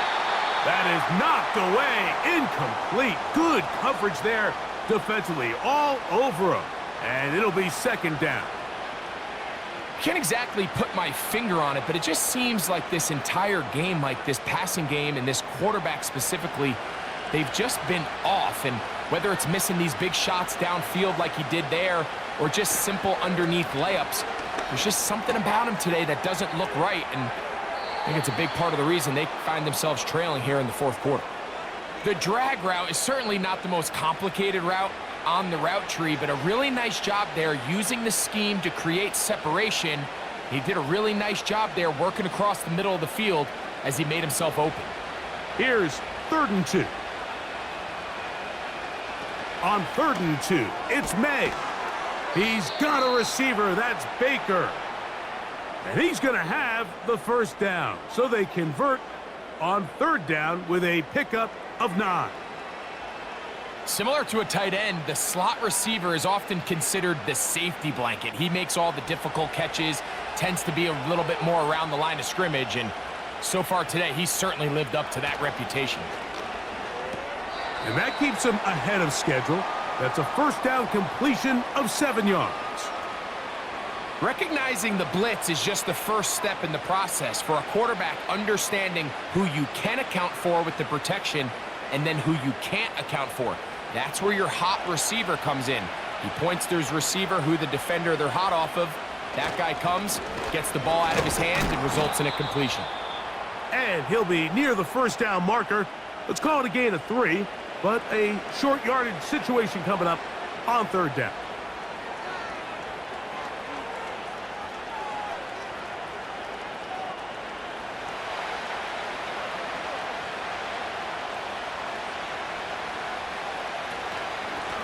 That is knocked away. Incomplete. Good coverage there defensively. All over him. And it'll be second down. Can't exactly put my finger on it, but it just seems like this entire game, like this passing game and this quarterback specifically, they've just been off. And whether it's missing these big shots downfield like he did there or just simple underneath layups, there's just something about him today that doesn't look right. And I think it's a big part of the reason they find themselves trailing here in the fourth quarter. The drag route is certainly not the most complicated route on the route tree, but a really nice job there using the scheme to create separation. He did a really nice job there working across the middle of the field as he made himself open. Here's 3rd and 2. On 3rd and 2, it's May. He's got a receiver. That's Baker. And he's going to have the first down. So they convert on 3rd down with a pickup of 9. Similar to a tight end, the slot receiver is often considered the safety blanket. He makes all the difficult catches, tends to be a little bit more around the line of scrimmage, and so far today, he's certainly lived up to that reputation. And that keeps him ahead of schedule. That's a first down completion of 7 yards. Recognizing the blitz is just the first step in the process for a quarterback, understanding who you can account for with the protection and then who you can't account for. That's where your hot receiver comes in. He points to his receiver, who the defender they're hot off of. That guy comes, gets the ball out of his hand, and results in a completion. And he'll be near the first down marker. Let's call it a gain of 3, but a short yardage situation coming up on 3rd down.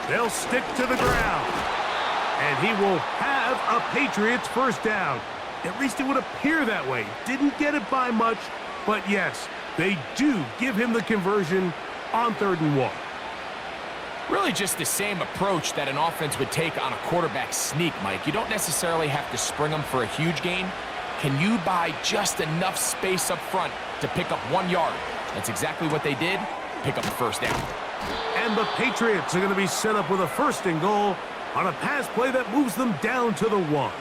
They'll stick to the ground. And he will have a Patriots first down. At least it would appear that way. Didn't get it by much, but yes, they do give him the conversion on 3rd and 1. Really just the same approach that an offense would take on a quarterback sneak, Mike. You don't necessarily have to spring them for a huge gain. Can you buy just enough space up front to pick up 1 yard? That's exactly what they did. Pick up the first down. And the Patriots are going to be set up with a 1st and goal on a pass play that moves them down to the 1.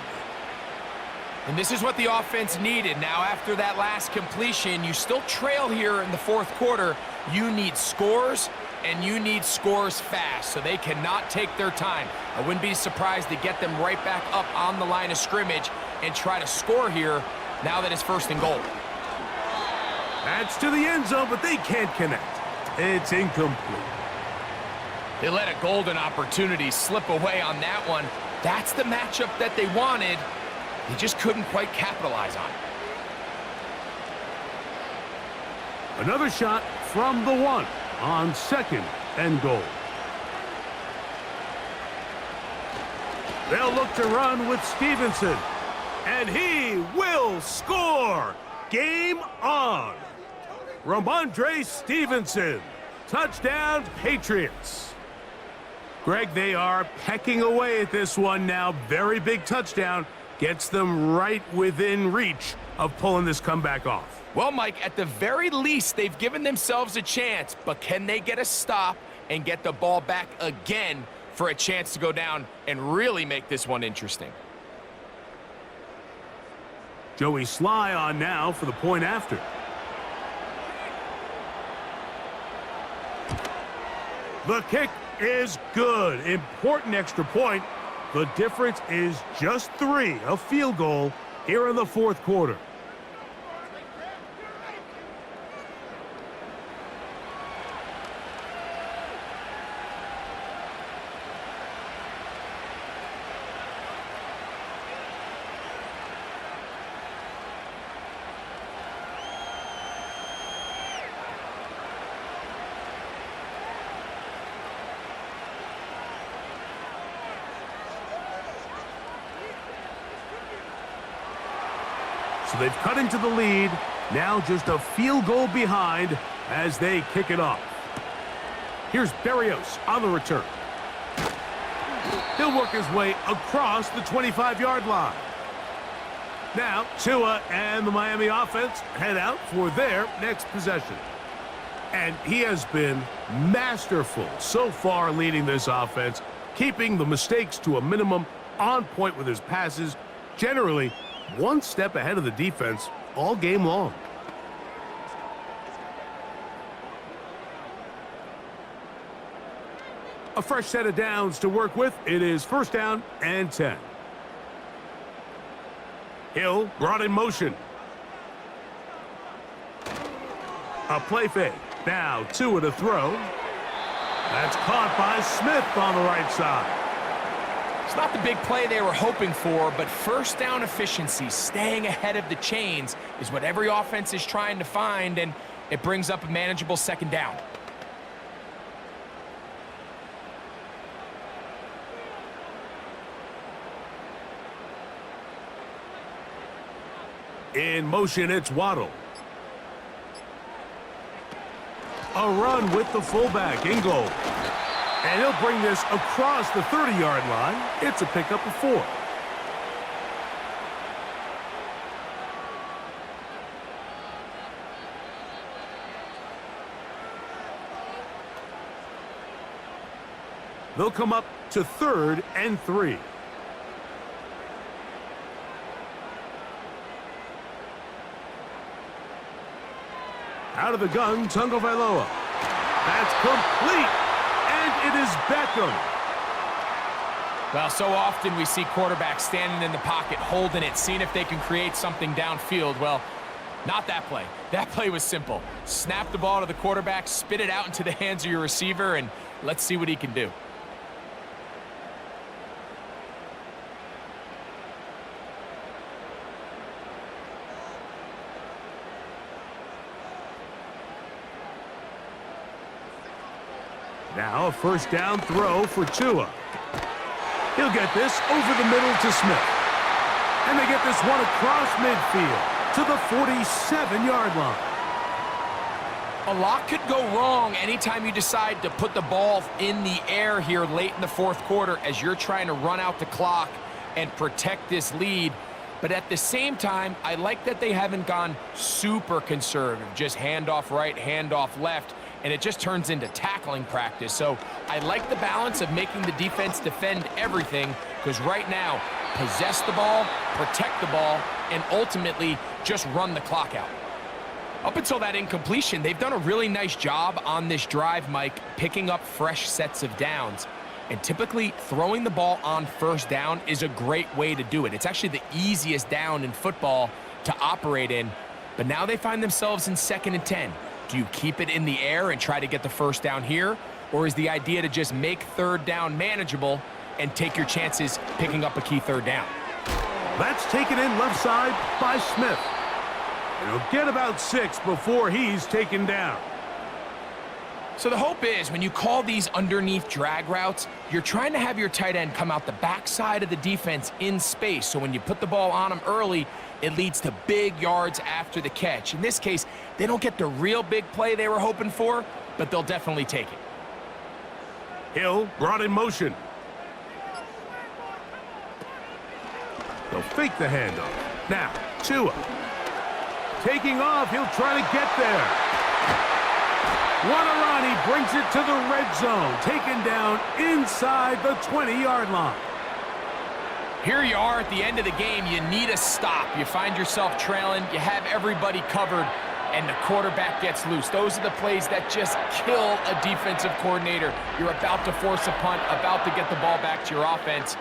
And this is what the offense needed. Now, after that last completion, you still trail here in the fourth quarter. You need scores, and you need scores fast, so they cannot take their time. I wouldn't be surprised to get them right back up on the line of scrimmage and try to score here now that it's 1st and goal. That's to the end zone, but they can't connect. It's incomplete. They let a golden opportunity slip away on that one. That's the matchup that they wanted. They just couldn't quite capitalize on it. Another shot from the 1 on 2nd and goal. They'll look to run with Stevenson. And he will score. Game on. Ramondre Stevenson. Touchdown, Patriots. Greg, they are pecking away at this one now. Very big touchdown. Gets them right within reach of pulling this comeback off. Well, Mike, at the very least, they've given themselves a chance, but can they get a stop and get the ball back again for a chance to go down and really make this one interesting? Joey Sly on now for the point after. The kick is good. Important extra point. The difference is just 3, a field goal here in the fourth quarter. So they've cut into the lead. Now just a field goal behind as they kick it off. Here's Berrios on the return. He'll work his way across the 25-yard line. Now Tua and the Miami offense head out for their next possession. And he has been masterful so far leading this offense, keeping the mistakes to a minimum, on point with his passes, generally one step ahead of the defense all game long. A fresh set of downs to work with. It is 1st down and 10. Hill brought in motion. A play fake. Now Tua to throw. That's caught by Smith on the right side. It's not the big play they were hoping for, but 1st down efficiency, staying ahead of the chains, is what every offense is trying to find, and it brings up a manageable 2nd down. In motion, it's Waddle. A run with the fullback, Ingold. And he'll bring this across the 30-yard line. It's a pickup of 4. They'll come up to 3rd and 3. Out of the gun, Tagovailoa. That's complete, and it is Beckham. Well, so often we see quarterbacks standing in the pocket, holding it, seeing if they can create something downfield. Well, not that play. That play was simple. Snap the ball to the quarterback, spit it out into the hands of your receiver, and let's see what he can do. Now a 1st down throw for Tua. He'll get this over the middle to Smith. And they get this one across midfield to the 47-yard line. A lot could go wrong anytime you decide to put the ball in the air here late in the 4th quarter as you're trying to run out the clock and protect this lead. But at the same time, I like that they haven't gone super conservative, just handoff right, handoff left, and it just turns into tackling practice. So I like the balance of making the defense defend everything, because right now, possess the ball, protect the ball, and ultimately just run the clock out. Up until that incompletion, they've done a really nice job on this drive, Mike, picking up fresh sets of downs. And typically, throwing the ball on 1st down is a great way to do it. It's actually the easiest down in football to operate in. But now they find themselves in 2nd and 10. Do you keep it in the air and try to get the 1st down here? Or is the idea to just make 3rd down manageable and take your chances picking up a key 3rd down? That's taken in left side by Smith. And he'll get about 6 before he's taken down. So the hope is when you call these underneath drag routes, you're trying to have your tight end come out the backside of the defense in space. So when you put the ball on him early, it leads to big yards after the catch. In this case, they don't get the real big play they were hoping for, but they'll definitely take it. Hill brought in motion. They'll fake the handoff. Now, Tua. Taking off, he'll try to get there. What a run, he brings it to the red zone, taken down inside the 20-yard line. Here you are at the end of the game. You need a stop. You find yourself trailing. You have everybody covered, and the quarterback gets loose. Those are the plays that just kill a defensive coordinator. You're about to force a punt, about to get the ball back to your offense.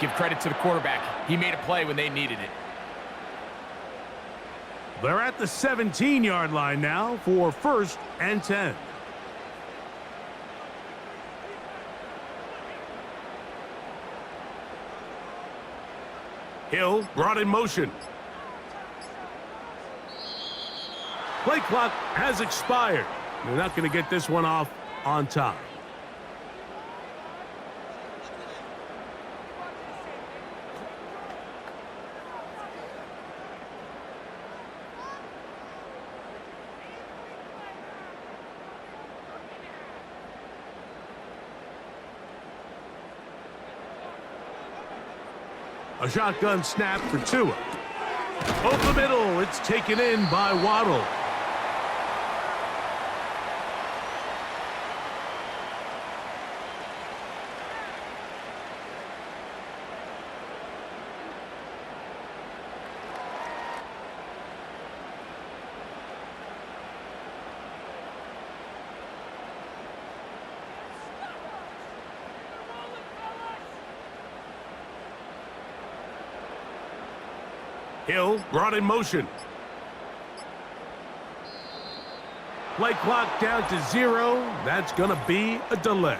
Give credit to the quarterback. He made a play when they needed it. They're at the 17-yard line now for 1st and 10. Hill brought in motion. Play clock has expired. They're not going to get this one off on time. A shotgun snap for Tua. Over the middle, it's taken in by Waddle. Hill brought in motion. Play clock down to 0. That's going to be a delay.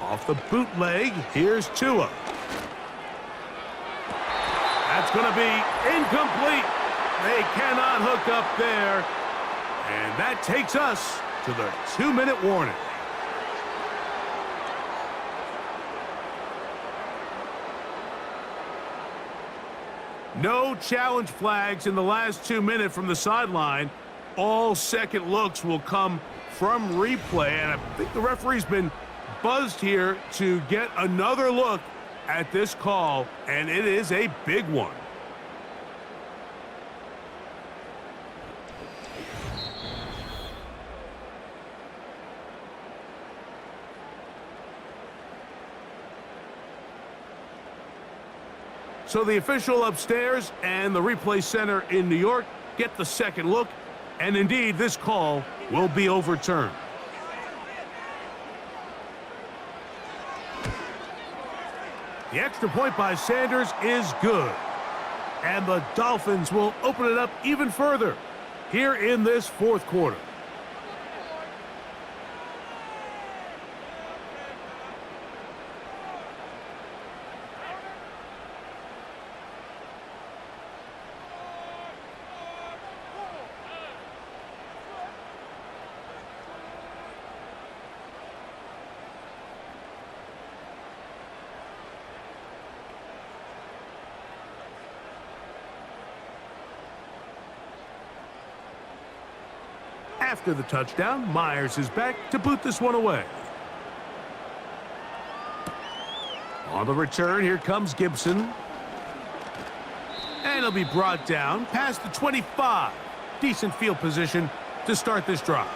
Off the bootleg, here's Tua. That's going to be incomplete. They cannot hook up there. And that takes us to the 2-minute warning. No challenge flags in the last 2 minutes from the sideline. All second looks will come from replay. And I think the referee's been buzzed here to get another look at this call, and it is a big one. So the official upstairs and the replay center in New York get the second look, and indeed this call will be overturned. The extra point by Sanders is good. And the Dolphins will open it up even further here in this fourth quarter. After the touchdown, Myers is back to boot this one away. On the return, here comes Gibson. And he'll be brought down past the 25. Decent field position to start this drive.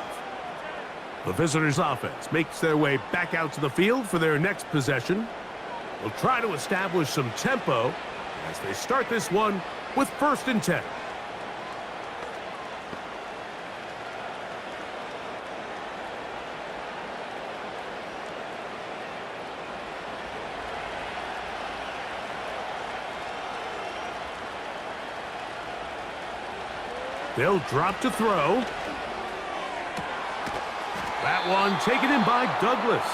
The visitors' offense makes their way back out to the field for their next possession. They'll try to establish some tempo as they start this one with 1st and 10. They'll drop to throw. That one taken in by Douglas.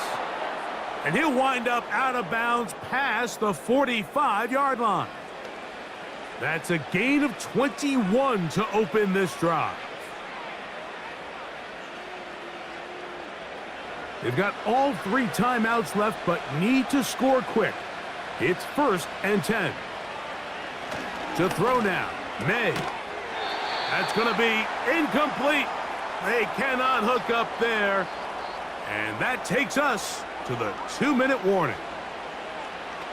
And he'll wind up out of bounds past the 45-yard line. That's a gain of 21 to open this drive. They've got all 3 timeouts left, but need to score quick. It's 1st and 10. To throw now, May. That's going to be incomplete. They cannot hook up there. And that takes us to the 2-minute warning.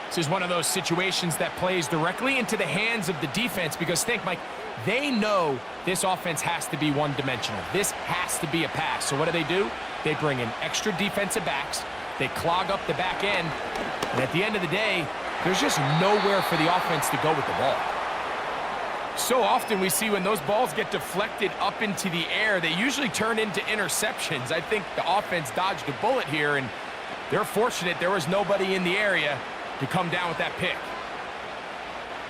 This is one of those situations that plays directly into the hands of the defense because think, Mike, they know this offense has to be one-dimensional. This has to be a pass. So what do? They bring in extra defensive backs. They clog up the back end. And at the end of the day, there's just nowhere for the offense to go with the ball. So often we see when those balls get deflected up into the air, they usually turn into interceptions. I think the offense dodged a bullet here, and they're fortunate there was nobody in the area to come down with that pick.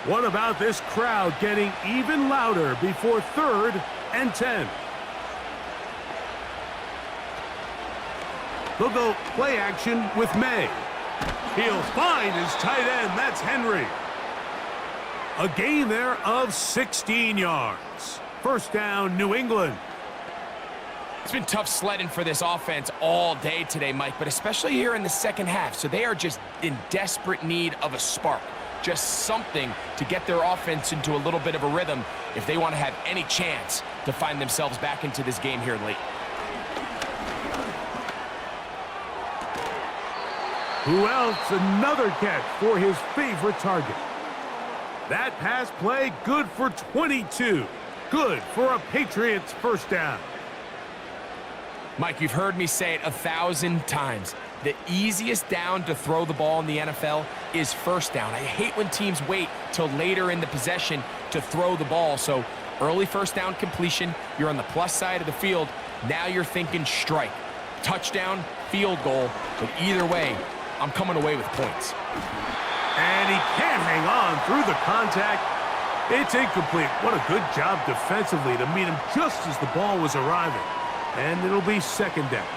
What about this crowd getting even louder before 3rd and 10? They'll go play action with May. He'll find his tight end. That's Henry. A gain there of 16 yards. 1st down, New England. It's been tough sledding for this offense all day today, Mike, but especially here in the second half. So they are just in desperate need of a spark. Just something to get their offense into a little bit of a rhythm if they want to have any chance to find themselves back into this game here late. Who else? Another catch for his favorite target. That pass play good for 22. Good for a Patriots 1st down. Mike, you've heard me say it 1,000 times. The easiest down to throw the ball in the NFL is first down. I hate when teams wait till later in the possession to throw the ball. So early first down completion, you're on the plus side of the field. Now you're thinking strike, touchdown, field goal. But either way, I'm coming away with points. And he can't hang on through the contact. It's incomplete. What a good job defensively to meet him just as the ball was arriving. And it'll be second down.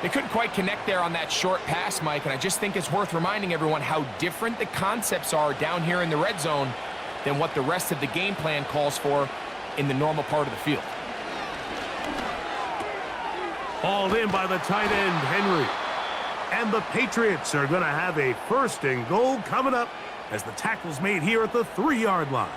They couldn't quite connect there on that short pass, Mike, and I just think it's worth reminding everyone how different the concepts are down here in the red zone than what the rest of the game plan calls for in the normal part of the field. Hauled in by the tight end, Henry. And the Patriots are going to have a first and goal coming up as the tackle's made here at the 3-yard line.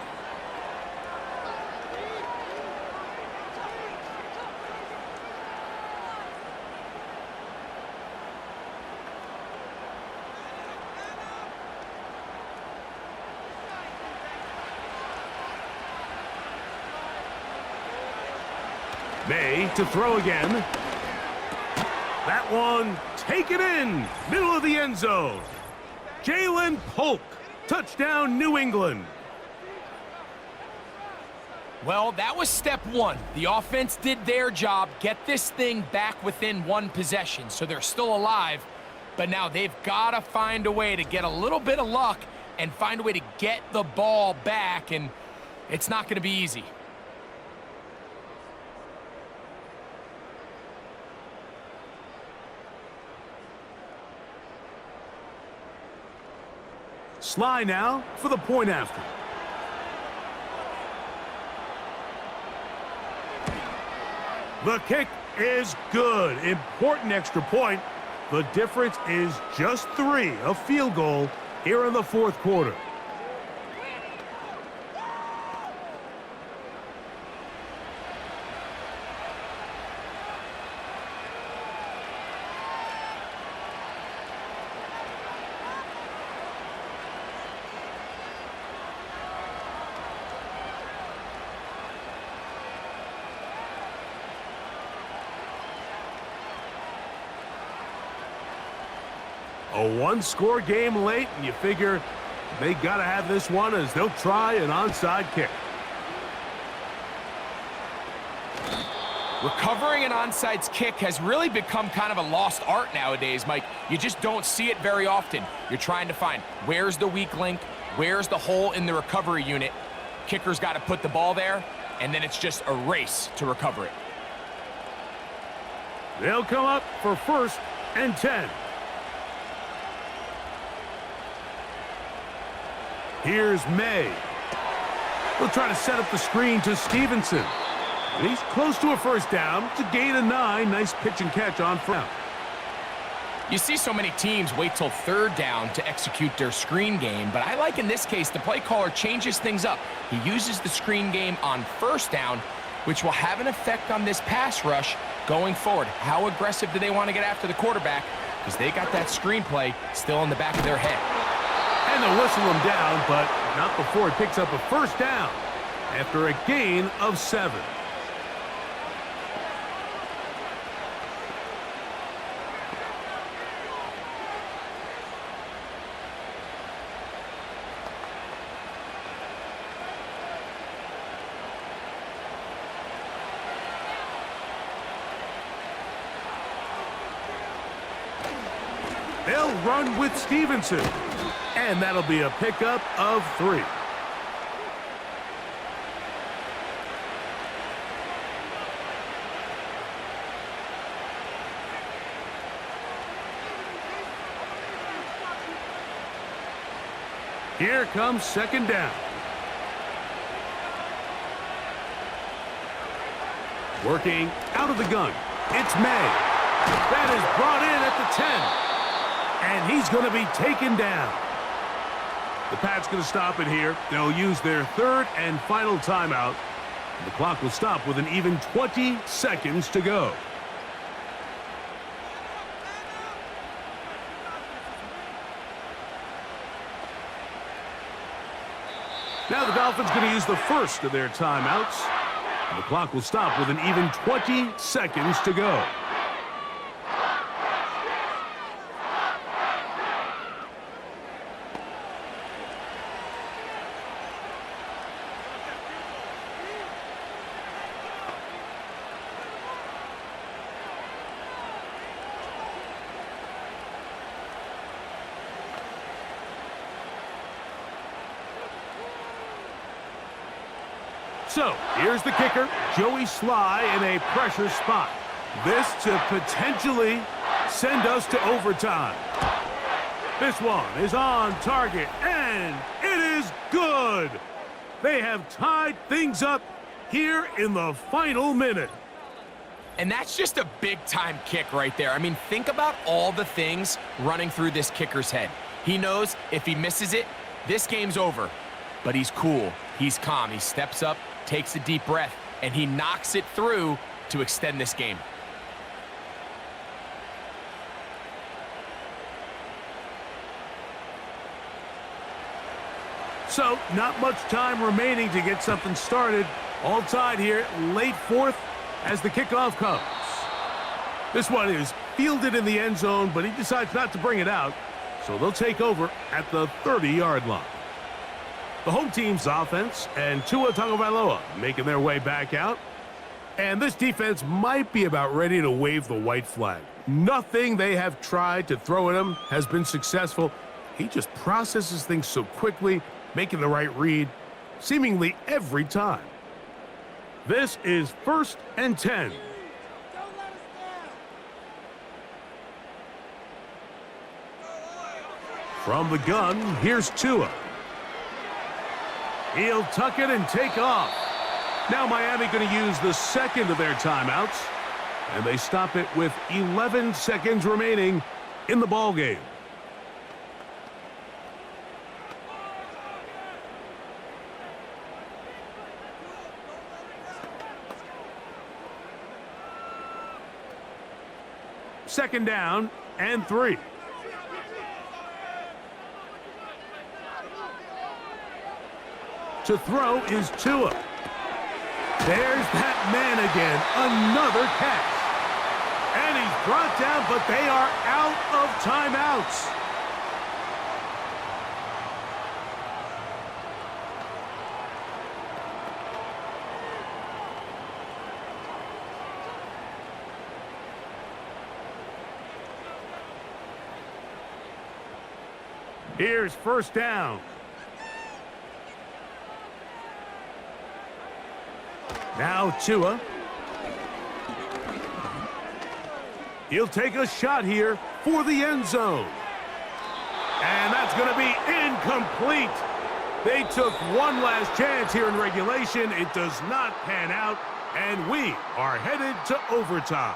May to throw again. That one taken in, middle of the end zone. Jalen Polk, touchdown New England. Well, that was step one. The offense did their job, get this thing back within one possession, so they're still alive. But now they've got to find a way to get a little bit of luck and find a way to get the ball back, and it's not going to be easy. Sly now for the point after. The kick is good. Important extra point. The difference is just 3, a field goal here in the fourth quarter. A one-score game late, and you figure they got to have this one as they'll try an onside kick. Recovering an onside kick has really become kind of a lost art nowadays, Mike. You just don't see it very often. You're trying to find where's the weak link, where's the hole in the recovery unit. Kicker's got to put the ball there, and then it's just a race to recover it. They'll come up for first and 10. Here's May. He'll try to set up the screen to Stevenson. And he's close to a first down. It's a gain of 9. Nice pitch and catch on first. You see so many teams wait till third down to execute their screen game, but I like in this case the play caller changes things up. He uses the screen game on first down, which will have an effect on this pass rush going forward. How aggressive do they want to get after the quarterback? Because they got that screen play still in the back of their head. And they'll whistle him down, but not before he picks up a first down after a gain of 7. They'll run with Stevenson. And that'll be a pickup of 3. Here comes second down. Working out of the gun. It's May. That is brought in at the 10. And he's going to be taken down. The Pats going to stop it here. They'll use their third and final timeout. The clock will stop with an even 20 seconds to go. Now the Dolphins going to use the first of their timeouts. And the clock will stop with an even 20 seconds to go. So, here's the kicker, Joey Sly in a pressure spot. This to potentially send us to overtime. This one is on target, and it is good. They have tied things up here in the final minute. And that's just a big-time kick right there. I mean, think about all the things running through this kicker's head. He knows if he misses it, this game's over. But he's cool, he's calm, he steps up, takes a deep breath, and he knocks it through to extend this game. So, not much time remaining to get something started. All tied here, late fourth as the kickoff comes. This one is fielded in the end zone, but he decides not to bring it out, so they'll take over at the 30-yard line. The home team's offense and Tua Tagovailoa making their way back out. And this defense might be about ready to wave the white flag. Nothing they have tried to throw at him has been successful. He just processes things so quickly, making the right read, seemingly every time. This is 1st and 10. From the gun, here's Tua. He'll tuck it and take off. Now Miami going to use the second of their timeouts, and they stop it with 11 seconds remaining in the ball game. Second down and 3. To throw is Tua. There's that man again, another catch. And he's brought down, but they are out of timeouts. Here's first down. Now Tua. He'll take a shot here for the end zone. And that's going to be incomplete. They took one last chance here in regulation. It does not pan out, and we are headed to overtime.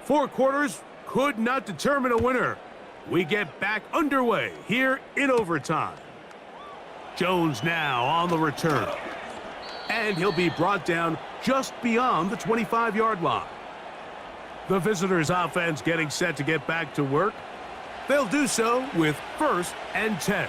Four quarters could not determine a winner. We get back underway here in overtime. Jones now on the return. And he'll be brought down just beyond the 25-yard line. The visitors' offense getting set to get back to work. They'll do so with 1st and 10.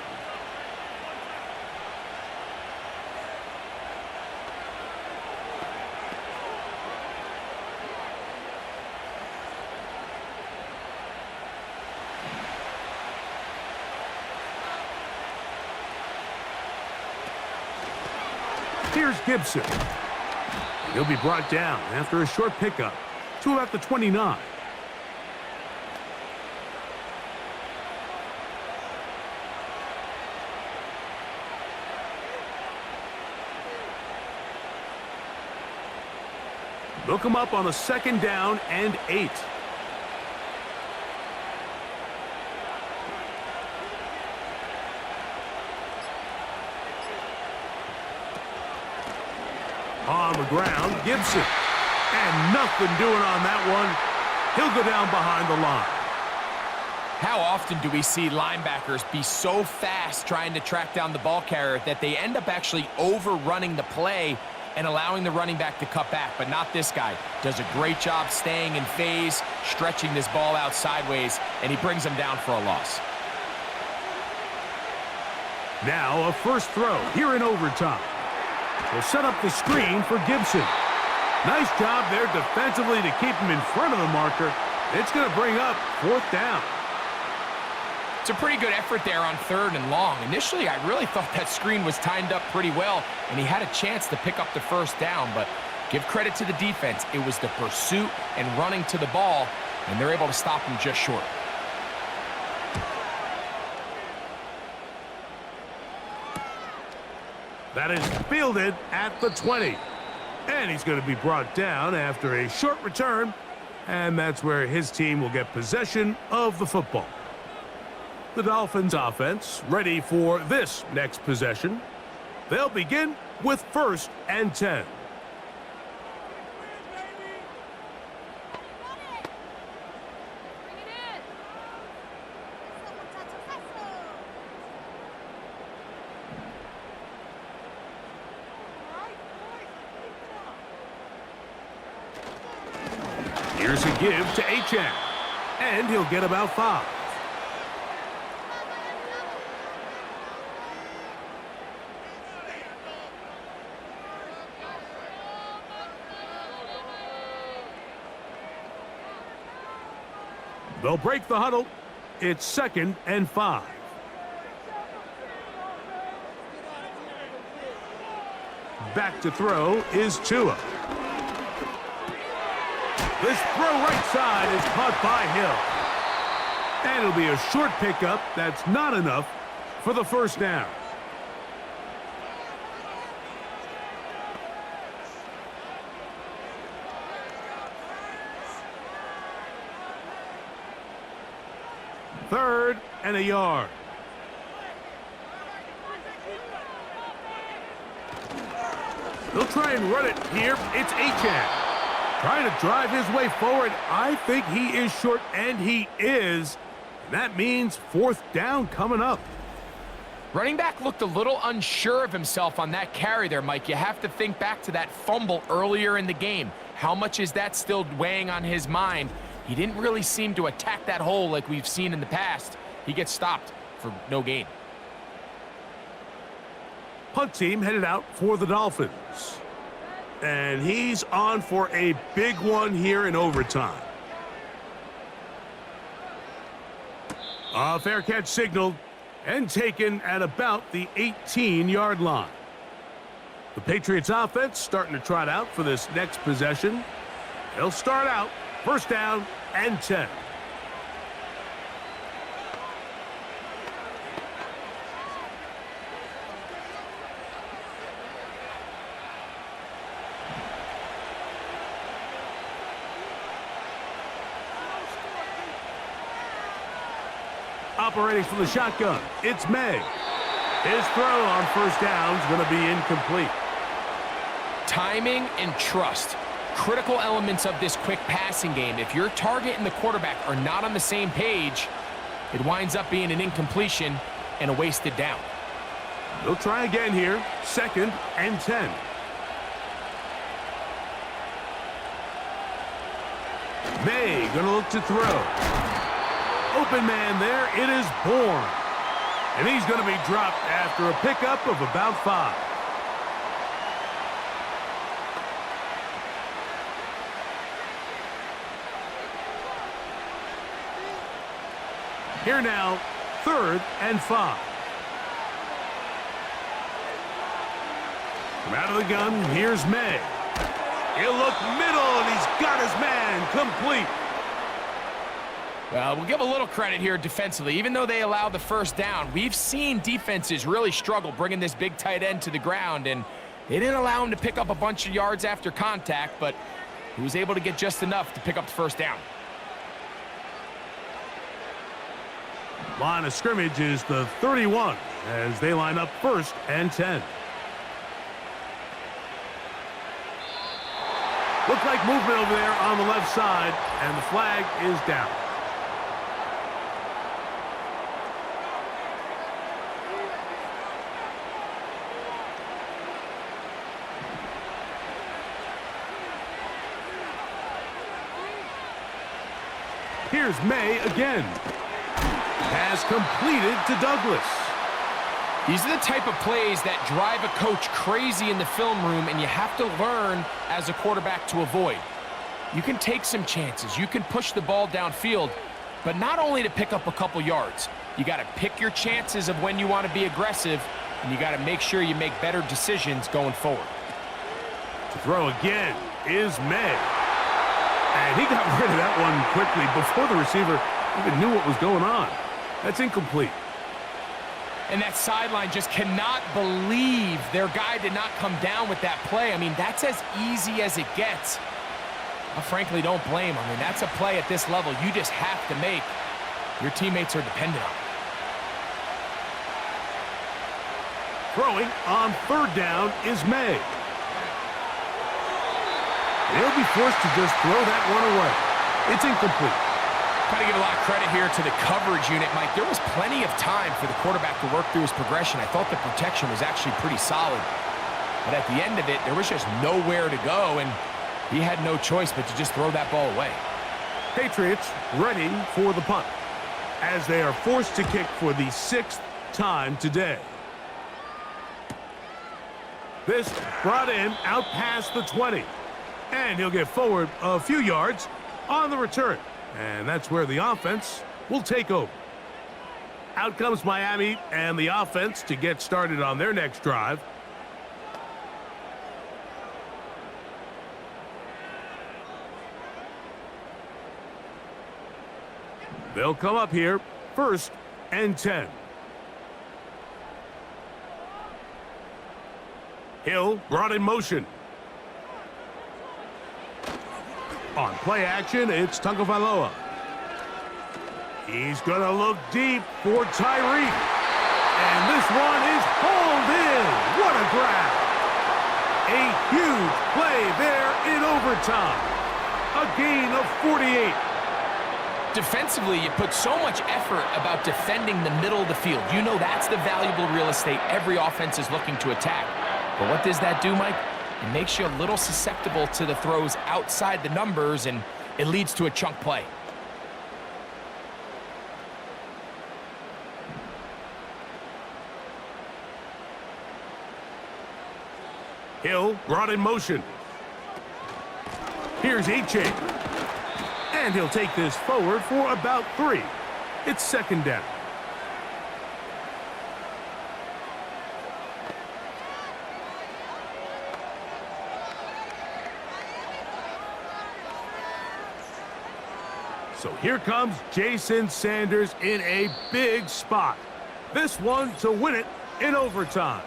Here's Gibson. He'll be brought down after a short pickup to about the 29. They'll come up on a 2nd down and 8. On the ground, Gibson. And nothing doing on that one. He'll go down behind the line. How often do we see linebackers be so fast trying to track down the ball carrier that they end up actually overrunning the play and allowing the running back to cut back? But not this guy. Does a great job staying in phase, stretching this ball out sideways, and he brings him down for a loss. Now a first throw here in overtime. They'll set up the screen for Gibson. Nice job there defensively to keep him in front of the marker. It's going to bring up 4th down. It's a pretty good effort there on 3rd and long. Initially, I really thought that screen was timed up pretty well, and he had a chance to pick up the 1st down, but give credit to the defense. It was the pursuit and running to the ball, and they're able to stop him just short. That is fielded at the 20. And he's going to be brought down after a short return, and that's where his team will get possession of the football. The Dolphins offense ready for this next possession. They'll begin with 1st and 10. Here's a give to Achane, and he'll get about 5. They'll break the huddle. It's 2nd and 5. Back to throw is Tua. This throw right side is caught by Hill. And it'll be a short pickup. That's not enough for the 1st down. Third and a yard. They'll try and run it here. It's Achane. Trying to drive his way forward. I think he is short, and he is. That means 4th down coming up. Running back looked a little unsure of himself on that carry there, Mike. You have to think back to that fumble earlier in the game. How much is that still weighing on his mind? He didn't really seem to attack that hole like we've seen in the past. He gets stopped for no gain. Punt team headed out for the Dolphins. And he's on for a big one here in overtime. A fair catch signaled and taken at about the 18-yard line. The Patriots offense starting to trot out for this next possession. They'll start out 1st down and 10. Operating from the shotgun, it's May. His throw on 1st down is going to be incomplete. Timing and trust, critical elements of this quick passing game. If your target and the quarterback are not on the same page, it winds up being an incompletion and a wasted down. They'll try again here, 2nd and 10. May going to look to throw. Open man there, it is Bourne. And he's going to be dropped after a pickup of about 5. Here now, 3rd and 5. From out of the gun, here's May. He'll look middle, and he's got his man complete. Well, we'll give a little credit here defensively. Even though they allowed the 1st down, we've seen defenses really struggle bringing this big tight end to the ground, and they didn't allow him to pick up a bunch of yards after contact, but who was able to get just enough to pick up the first down. Line of scrimmage is the 31 as they line up 1st and 10. Looks like movement over there on the left side, and the flag is down. Here's May again. Has completed to Douglas. These are the type of plays that drive a coach crazy in the film room, and you have to learn as a quarterback to avoid. You can take some chances. You can push the ball downfield, but not only to pick up a couple yards. You got to pick your chances of when you want to be aggressive, and you got to make sure you make better decisions going forward. To throw again is May. And he got rid of that one quickly before the receiver even knew what was going on. That's incomplete. And that sideline just cannot believe their guy did not come down with that play. I mean, that's as easy as it gets. I frankly don't blame him. I mean, that's a play at this level you just have to make. Your teammates are dependent on it. Throwing on 3rd down is May. They'll be forced to just throw that one away. It's incomplete. Got to give a lot of credit here to the coverage unit, Mike. There was plenty of time for the quarterback to work through his progression. I thought the protection was actually pretty solid. But at the end of it, there was just nowhere to go, and he had no choice but to just throw that ball away. Patriots ready for the punt as they are forced to kick for the 6th time today. This brought in out past the 20. And he'll get forward a few yards on the return. And that's where the offense will take over. Out comes Miami and the offense to get started on their next drive. They'll come up here 1st and 10. Hill brought in motion. On play action, it's Tagovailoa. He's going to look deep for Tyreek. And this one is hauled in. What a grab. A huge play there in overtime. A gain of 48. Defensively, you put so much effort about defending the middle of the field. You know that's the valuable real estate every offense is looking to attack. But what does that do, Mike? It makes you a little susceptible to the throws outside the numbers, and it leads to a chunk play. Hill brought in motion. Here's H.A. And he'll take this forward for about 3. It's 2nd down. So here comes Jason Sanders in a big spot. This one to win it in overtime.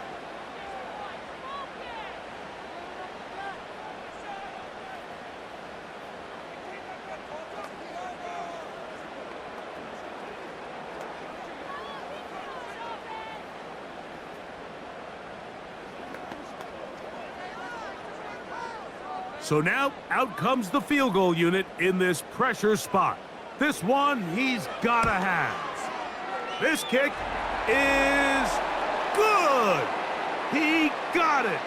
So now, out comes the field goal unit in this pressure spot. This one he's gotta have. This kick is good. He got it.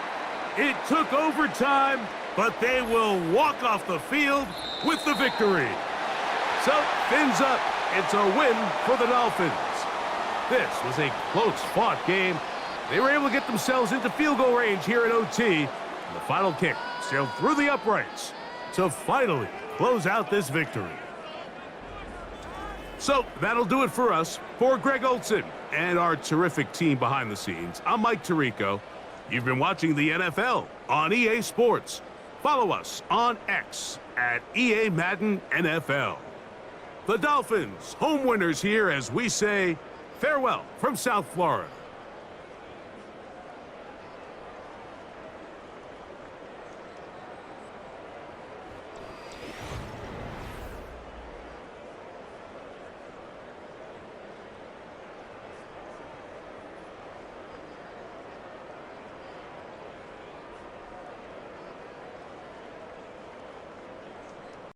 It took overtime, but they will walk off the field with the victory. So, fins up. It's a win for the Dolphins. This was a close-fought game. They were able to get themselves into field goal range here at OT. And the final kick sailed through the uprights to finally close out this victory. So that'll do it for us. For Greg Olson and our terrific team behind the scenes, I'm Mike Tirico. You've been watching the NFL on EA Sports. Follow us on X at EA Madden NFL. The Dolphins, home winners here as we say farewell from South Florida.